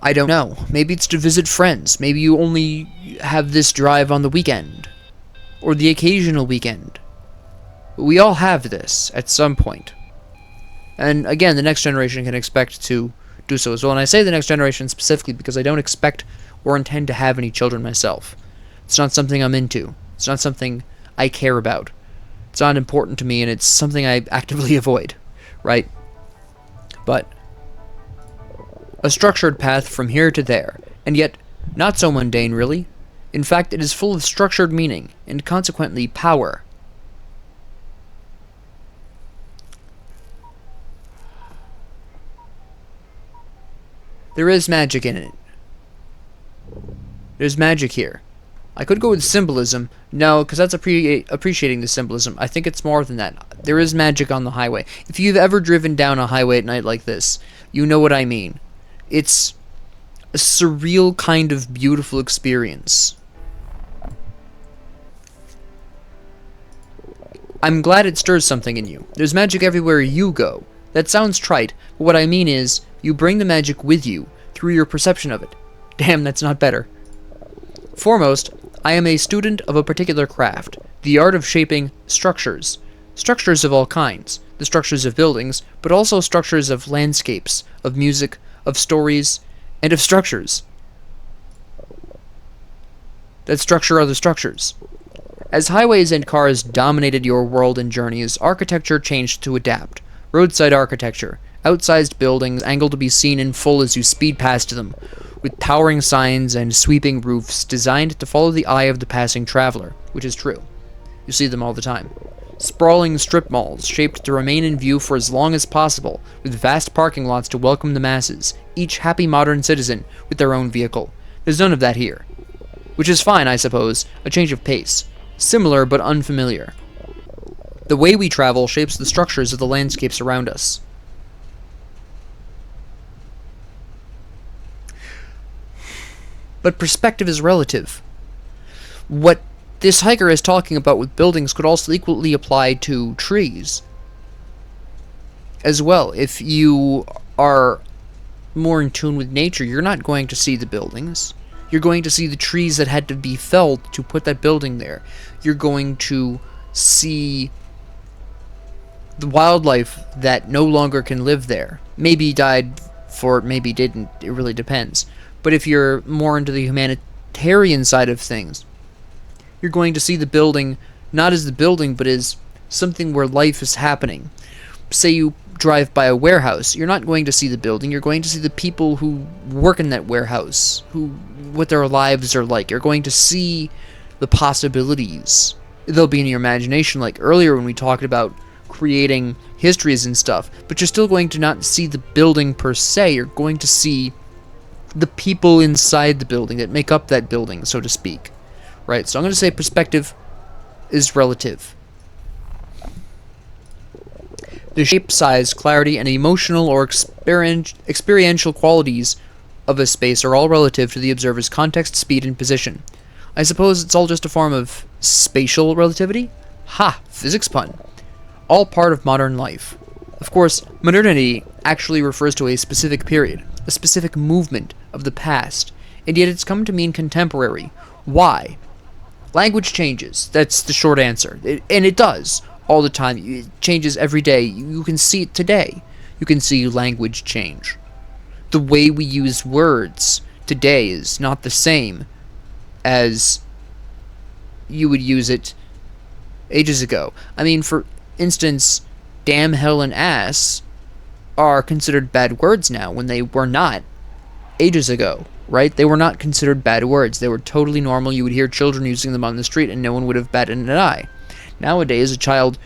[SPEAKER 1] I don't know. Maybe it's to visit friends. Maybe you only have this drive on the weekend, or the occasional weekend. We all have this at some point. And again, the next generation can expect to do so as well. And I say the next generation specifically because I don't expect or intend to have any children myself. It's not something I'm into. It's not something I care about. It's not important to me, and it's something I actively avoid, right? But a structured path from here to there, and yet not so mundane, really. In fact, it is full of structured meaning, and consequently power. There is magic in it. There's magic here. I could go with symbolism. No, because that's appreciating the symbolism. I think it's more than that. There is magic on the highway. If you've ever driven down a highway at night like this, you know what I mean. It's a surreal kind of beautiful experience. I'm glad it stirs something in you. There's magic everywhere you go. That sounds trite, but what I mean is, you bring the magic with you, through your perception of it. Damn, that's not better. Foremost, I am a student of a particular craft, the art of shaping structures. Structures of all kinds, the structures of buildings, but also structures of landscapes, of music, of stories, and of structures that structure other structures. As highways and cars dominated your world and journeys, architecture changed to adapt. Roadside architecture, outsized buildings angled to be seen in full as you speed past them, with towering signs and sweeping roofs designed to follow the eye of the passing traveler, which is true. You see them all the time. Sprawling strip malls, shaped to remain in view for as long as possible, with vast parking lots to welcome the masses, each happy modern citizen with their own vehicle. There's none of that here. Which is fine, I suppose, a change of pace. Similar but unfamiliar. The way we travel shapes the structures of the landscapes around us. But perspective is relative. What this hiker is talking about with buildings could also equally apply to trees as well. If you are more in tune with nature, you're not going to see the buildings. You're going to see the trees that had to be felled to put that building there. You're going to see the wildlife that no longer can live there. Maybe died for it, maybe didn't. It really depends. But if you're more into the humanitarian side of things, you're going to see the building not as the building, but as something where life is happening. Say you drive by a warehouse, you're not going to see the building, you're going to see the people who work in that warehouse, what their lives are like. You're going to see the possibilities. They'll be in your imagination, like earlier when we talked about creating histories and stuff, but you're still going to not see the building per se. You're going to see the people inside the building that make up that building, so to speak. Right, so I'm going to say perspective is relative. The shape, size, clarity, and emotional or experiential qualities of a space are all relative to the observer's context, speed, and position. I suppose it's all just a form of spatial relativity? Ha! Physics pun. All part of modern life. Of course, modernity actually refers to a specific period, a specific movement of the past, and yet it's come to mean contemporary. Why? Language changes. That's the short answer. And it does. All the time. It changes every day. You can see it today. You can see language change. The way we use words today is not the same as you would use it ages ago. I mean, for instance, damn, hell, and ass are considered bad words now when they were not ages ago, right? They were not considered bad words. They were totally normal. You would hear children using them on the street and no one would have batted an eye. Nowadays, a child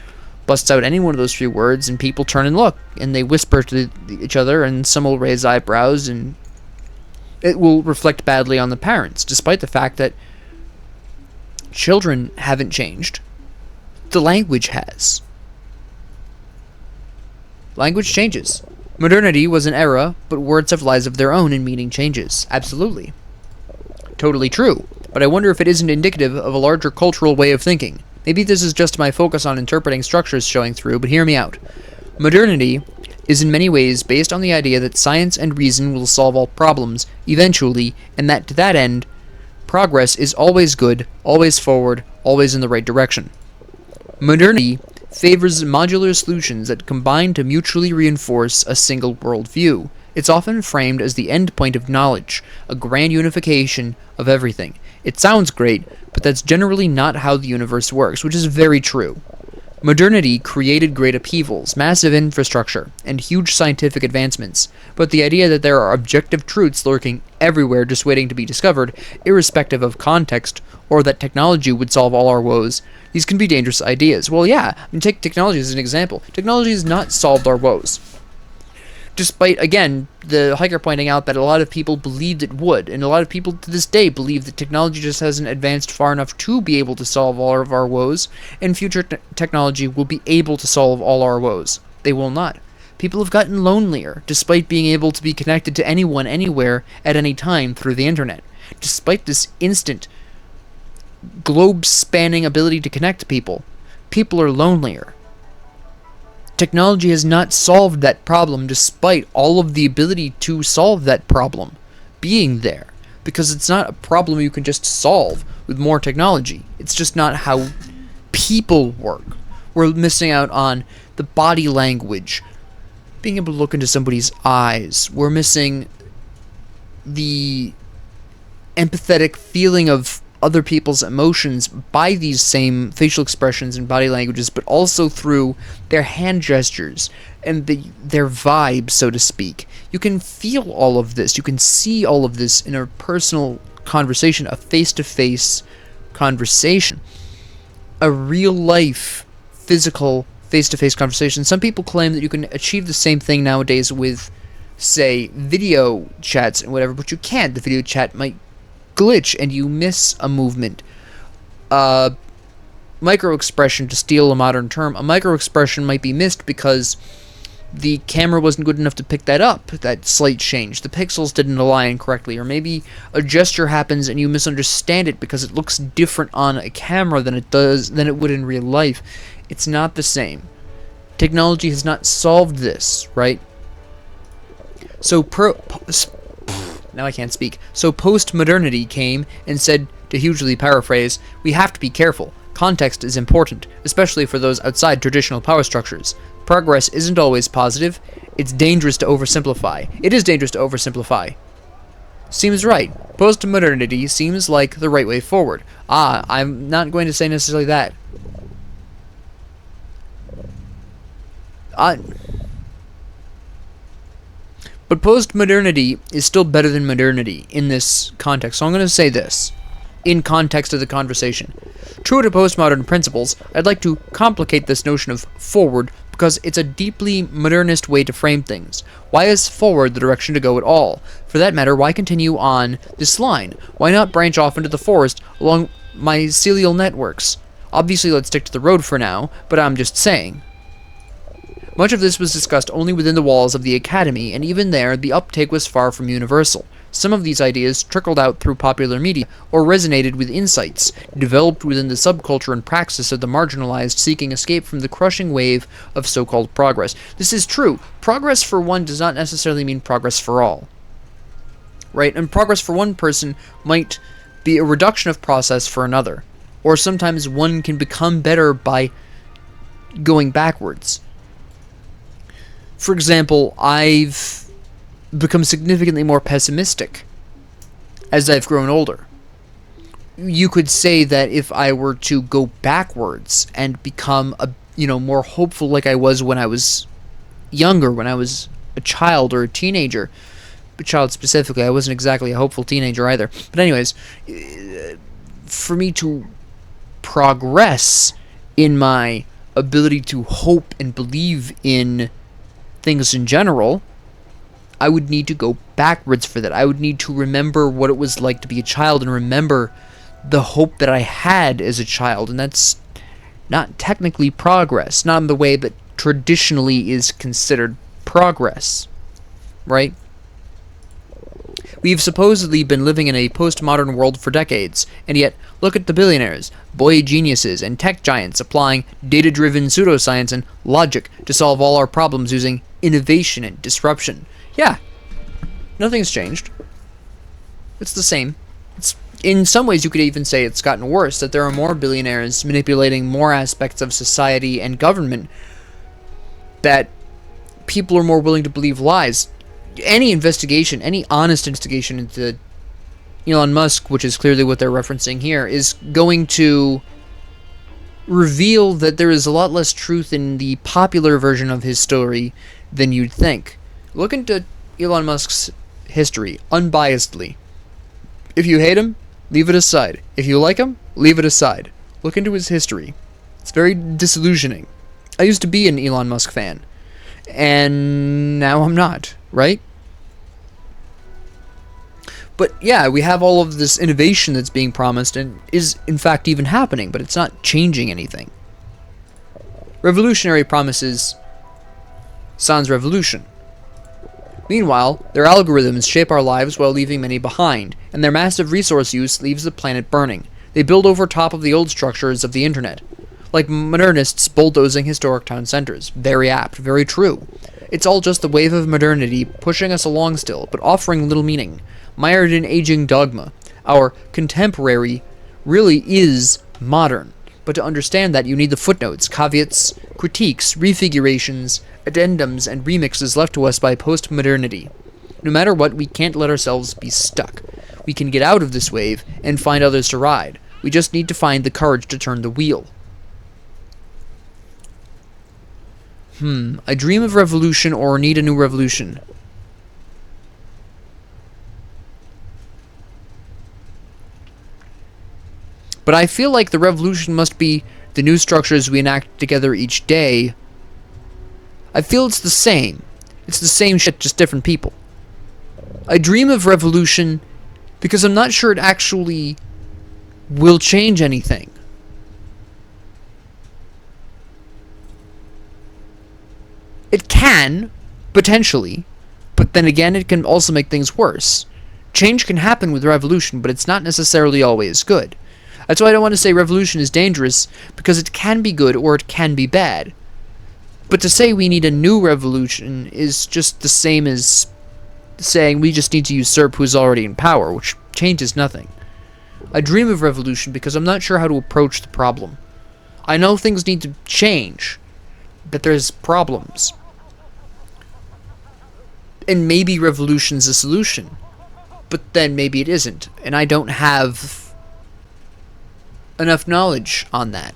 [SPEAKER 1] busts out any one of those three words and people turn and look and they whisper to each other and some will raise eyebrows and it will reflect badly on the parents, despite the fact that children haven't changed. The language has. Language changes. Modernity was an era, but words have lives of their own and meaning changes. Absolutely. Totally true. But I wonder if it isn't indicative of a larger cultural way of thinking. Maybe this is just my focus on interpreting structures showing through, but hear me out. Modernity is in many ways based on the idea that science and reason will solve all problems, eventually, and that to that end, progress is always good, always forward, always in the right direction. Modernity favors modular solutions that combine to mutually reinforce a single worldview. It's often framed as the end point of knowledge, a grand unification of everything. It sounds great, but that's generally not how the universe works, which is very true. Modernity created great upheavals, massive infrastructure, and huge scientific advancements, but the idea that there are objective truths lurking everywhere just waiting to be discovered, irrespective of context, or that technology would solve all our woes, these can be dangerous ideas. Well, yeah, I mean, take technology as an example. Technology has not solved our woes. Despite, again, the hiker pointing out that a lot of people believed it would, and a lot of people to this day believe that technology just hasn't advanced far enough to be able to solve all of our woes, and future technology will be able to solve all our woes. They will not. People have gotten lonelier, despite being able to be connected to anyone, anywhere, at any time through the internet. Despite this instant, globe-spanning ability to connect people, people are lonelier. Technology has not solved that problem despite all of the ability to solve that problem being there. Because it's not a problem you can just solve with more technology. It's just not how people work. We're missing out on the body language, being able to look into somebody's eyes. We're missing the empathetic feeling of other people's emotions by these same facial expressions and body languages, but also through their hand gestures and their vibe, so to speak. You can feel all of this. You can see all of this in a personal conversation, a face-to-face conversation, a real-life, physical, face-to-face conversation. Some people claim that you can achieve the same thing nowadays with, say, video chats and whatever, but you can't. The video chat might glitch and you miss a movement. Micro-expression, to steal a modern term, a micro-expression might be missed because the camera wasn't good enough to pick that up, that slight change. The pixels didn't align correctly, or maybe a gesture happens and you misunderstand it because it looks different on a camera than it would in real life. It's not the same. Technology has not solved this, right? So now I can't speak. So post-modernity came and said, to hugely paraphrase, we have to be careful. Context is important, especially for those outside traditional power structures. Progress isn't always positive. It's dangerous to oversimplify. It is dangerous to oversimplify. Seems right. Post-modernity seems like the right way forward. I'm not going to say necessarily that. But post-modernity is still better than modernity in this context. So I'm going to say this, in context of the conversation. True to postmodern principles, I'd like to complicate this notion of forward because it's a deeply modernist way to frame things. Why is forward the direction to go at all? For that matter, why continue on this line? Why not branch off into the forest along mycelial networks? Obviously, let's stick to the road for now, but I'm just saying. Much of this was discussed only within the walls of the academy, and even there, the uptake was far from universal. Some of these ideas trickled out through popular media, or resonated with insights, developed within the subculture and praxis of the marginalized seeking escape from the crushing wave of so-called progress. This is true. Progress for one does not necessarily mean progress for all. Right? And progress for one person might be a reduction of process for another. Or sometimes one can become better by going backwards. For example, I've become significantly more pessimistic as I've grown older. You could say that if I were to go backwards and become more hopeful like I was when I was younger, when I was a child or a teenager, a child specifically, I wasn't exactly a hopeful teenager either. But anyways, for me to progress in my ability to hope and believe in things in general, I would need to go backwards for that. I would need to remember what it was like to be a child and remember the hope that I had as a child, and that's not technically progress, not in the way that traditionally is considered progress, right? We've supposedly been living in a postmodern world for decades, and yet look at the billionaires, boy geniuses, and tech giants applying data-driven pseudoscience and logic to solve all our problems using innovation and disruption. Yeah, nothing's changed. It's the same. In some ways, you could even say it's gotten worse, that there are more billionaires manipulating more aspects of society and government, that people are more willing to believe lies. Any investigation, any honest investigation into Elon Musk, which is clearly what they're referencing here, is going to reveal that there is a lot less truth in the popular version of his story than you'd think. Look into Elon Musk's history, unbiasedly. If you hate him, leave it aside. If you like him, leave it aside. Look into his history. It's very disillusioning. I used to be an Elon Musk fan, and now I'm not, right? But yeah, we have all of this innovation that's being promised and is in fact even happening, but it's not changing anything. Revolutionary promises sans revolution. Meanwhile, their algorithms shape our lives while leaving many behind, and their massive resource use leaves the planet burning. They build over top of the old structures of the internet, like modernists bulldozing historic town centers. Very apt, very true. It's all just the wave of modernity pushing us along still, but offering little meaning. Mired in aging dogma, our contemporary really is modern. But to understand that, you need the footnotes, caveats, critiques, refigurations, addendums, and remixes left to us by post-modernity. No matter what, we can't let ourselves be stuck. We can get out of this wave and find others to ride. We just need to find the courage to turn the wheel. I dream of revolution or need a new revolution. But I feel like the revolution must be the new structures we enact together each day. I feel it's the same. It's the same shit, just different people. I dream of revolution because I'm not sure it actually will change anything. It can, potentially, but then again, it can also make things worse. Change can happen with revolution, but it's not necessarily always good. That's why I don't want to say revolution is dangerous, because it can be good or it can be bad. But to say we need a new revolution is just the same as saying we just need to usurp who's already in power, which changes nothing. I dream of revolution because I'm not sure how to approach the problem. I know things need to change, but there's problems. And maybe revolution's a solution, but then maybe it isn't, and I don't have enough knowledge on that,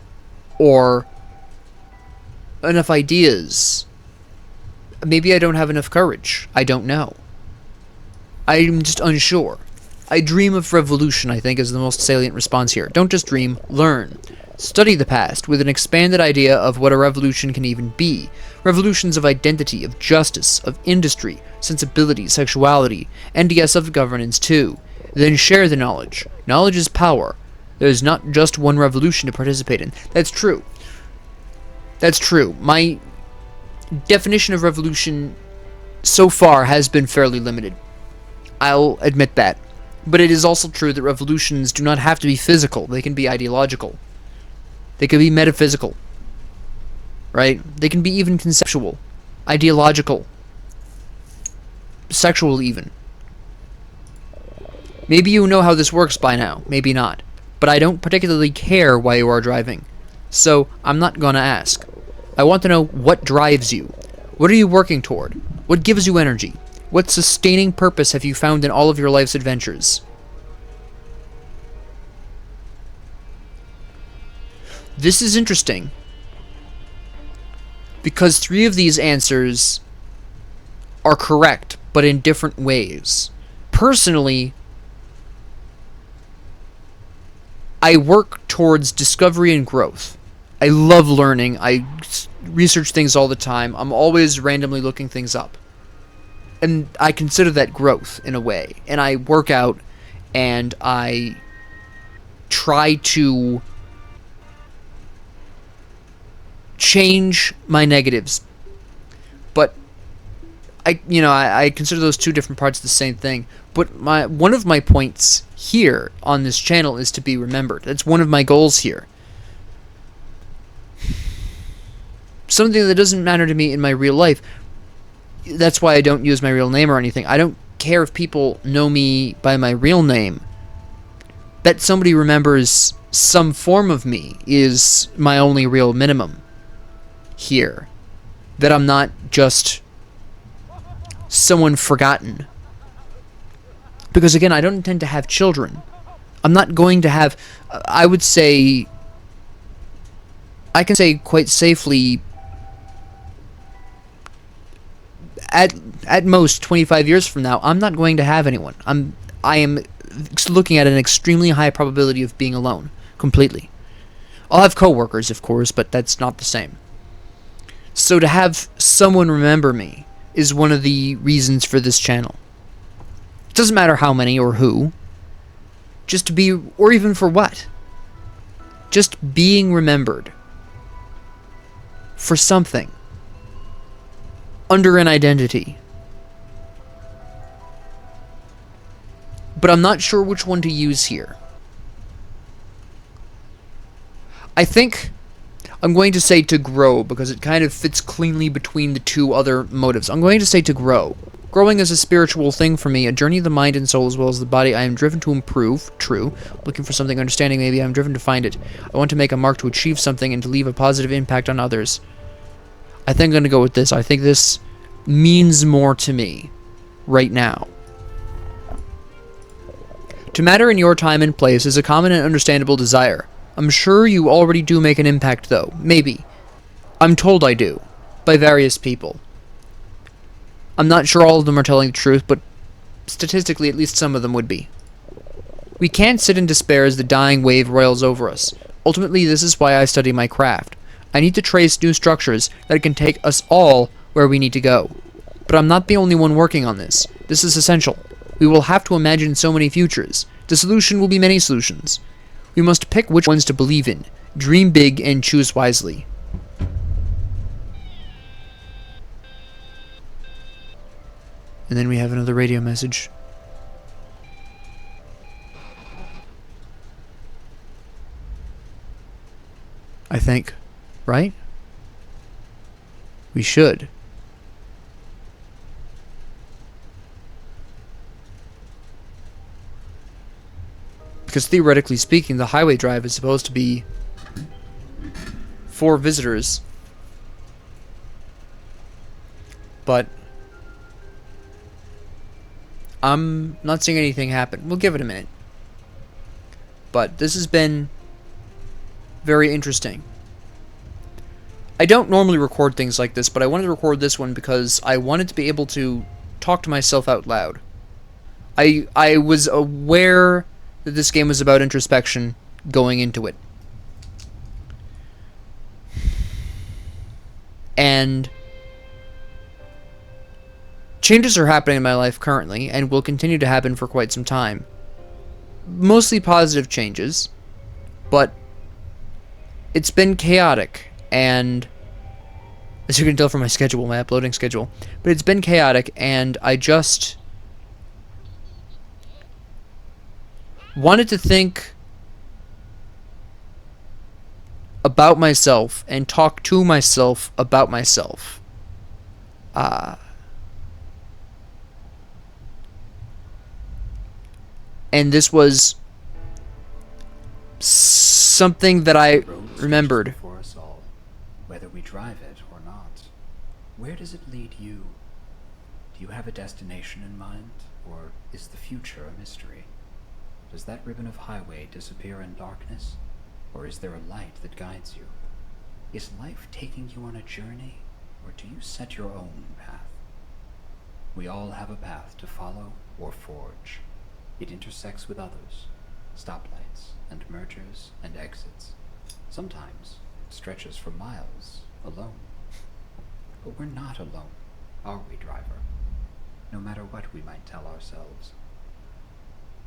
[SPEAKER 1] or enough ideas. Maybe I don't have enough courage. I don't know. I'm just unsure. I dream of revolution, I think, is the most salient response here. Don't just dream, learn. Study the past with an expanded idea of what a revolution can even be. Revolutions of identity, of justice, of industry, sensibility, sexuality, and yes, of governance too. Then share the knowledge. Knowledge is power. There's not just one revolution to participate in. That's true. That's true. My definition of revolution so far has been fairly limited. I'll admit that. But it is also true that revolutions do not have to be physical. They can be ideological. They can be metaphysical. Right? They can be even conceptual. Ideological. Sexual even. Maybe you know how this works by now. Maybe not. But I don't particularly care why you are driving. So, I'm not gonna ask. I want to know what drives you. What are you working toward? What gives you energy? What sustaining purpose have you found in all of your life's adventures? This is interesting, because 3 of these answers are correct, but in different ways. Personally, I work towards discovery and growth. I love learning. I research things all the time. I'm always randomly looking things up. And I consider that growth, in a way. And I work out, and I try to change my negatives. But I consider those 2 different parts of the same thing. But one of my points here on this channel is to be remembered. That's one of my goals here. Something that doesn't matter to me in my real life. That's why I don't use my real name or anything. I don't care if people know me by my real name. That somebody remembers some form of me is my only real minimum here. That I'm not just someone forgotten. Because again, I don't intend to have children. I'm not going to have, I would say, I can say quite safely, at most 25 years from now, I'm not going to have anyone. I am looking at an extremely high probability of being alone, completely. I'll have coworkers, of course, but that's not the same. So to have someone remember me is one of the reasons for this channel. It doesn't matter how many or who, just to be, or even for what. Just being remembered for something under an identity. But I'm not sure which one to use here. I think I'm going to say to grow, because it kind of fits cleanly between the two other motives. I'm going to say to grow. Growing is a spiritual thing for me, a journey of the mind and soul as well as the body. I am driven to improve, true. Looking for something, understanding, maybe. I'm driven to find it. I want to make a mark, to achieve something, and to leave a positive impact on others. I think I'm going to go with this. I think this means more to me right now. To matter in your time and place is a common and understandable desire. I'm sure you already do make an impact, though. Maybe. I'm told I do. By various people. I'm not sure all of them are telling the truth, but statistically at least some of them would be. We can't sit in despair as the dying wave roils over us. Ultimately, this is why I study my craft. I need to trace new structures that can take us all where we need to go. But I'm not the only one working on this. This is essential. We will have to imagine so many futures. The solution will be many solutions. We must pick which ones to believe in, dream big, and choose wisely. And then we have another radio message. I think. Right? We should. Because theoretically speaking, the highway drive is supposed to be for visitors. But I'm not seeing anything happen. We'll give it a minute. But this has been very interesting. I don't normally record things like this, but I wanted to record this one because I wanted to be able to talk to myself out loud. I was aware that this game was about introspection going into it. And changes are happening in my life currently, and will continue to happen for quite some time. Mostly positive changes, but it's been chaotic, and as you can tell from my schedule, my uploading schedule, but it's been chaotic, and I just wanted to think about myself and talk to myself about myself. And this was something that I remembered.
[SPEAKER 3] For us all, whether we drive it or not. Where does it lead you? Do you have a destination in mind, or is the future a mystery? Does that ribbon of highway disappear in darkness, or is there a light that guides you? Is life taking you on a journey, or do you set your own path? We all have a path to follow or forge. It intersects with others, stoplights and mergers and exits. Sometimes it stretches for miles alone. But we're not alone, are we, driver? No matter what we might tell ourselves.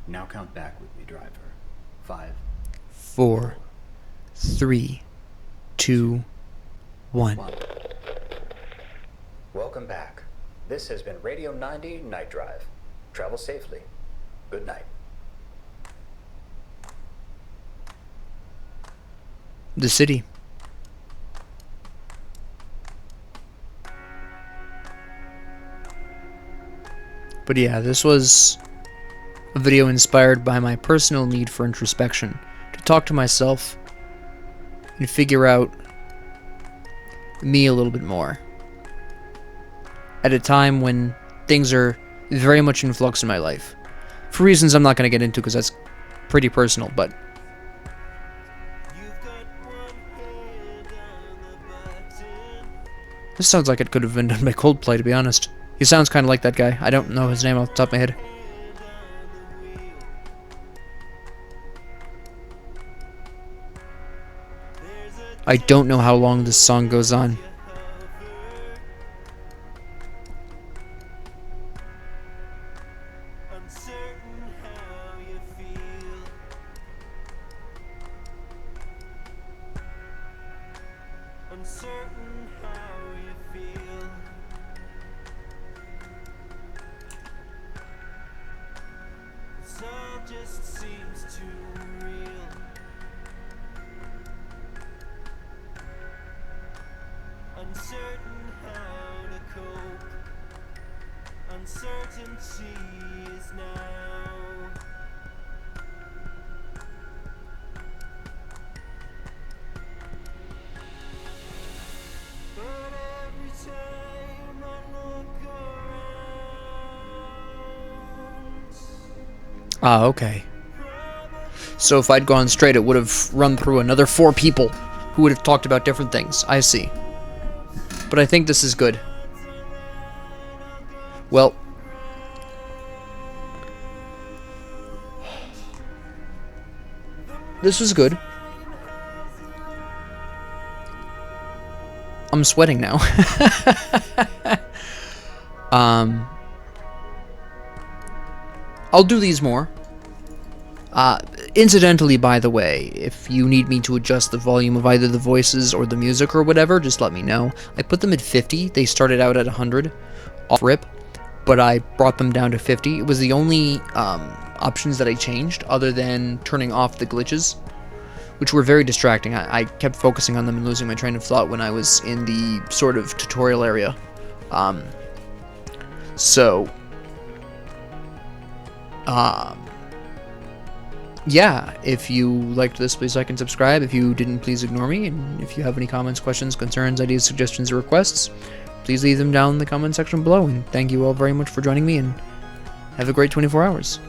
[SPEAKER 3] Now count back with me, driver. 5,
[SPEAKER 1] 4, 3, 2, 1.
[SPEAKER 2] Welcome back. This has been Radio 90 Night Drive. Travel safely. Good night.
[SPEAKER 1] The city. But yeah, this was a video inspired by my personal need for introspection, to talk to myself and figure out me a little bit more. At a time when things are very much in flux in my life. For reasons I'm not going to get into because that's pretty personal, but This sounds like it could have been done by Coldplay, to be honest. He sounds kind of like that guy. I don't know his name off the top of my head. I don't know how long this song goes on. Ah, okay. So if I'd gone straight, it would have run through another 4 people who would have talked about different things. I see. But I think this is good. Well, this was good. I'm sweating now. I'll do these more. Incidentally, by the way, if you need me to adjust the volume of either the voices or the music or whatever, just let me know. I put them at 50. They started out at 100 off rip, but I brought them down to 50. It was the only options that I changed, other than turning off the glitches, which were very distracting. I kept focusing on them and losing my train of thought when I was in the sort of tutorial area. Yeah, if you liked this, please like and subscribe. If you didn't, please ignore me. And if you have any comments, questions, concerns, ideas, suggestions, or requests, please leave them down in the comment section below. And thank you all very much for joining me, and have a great 24 hours.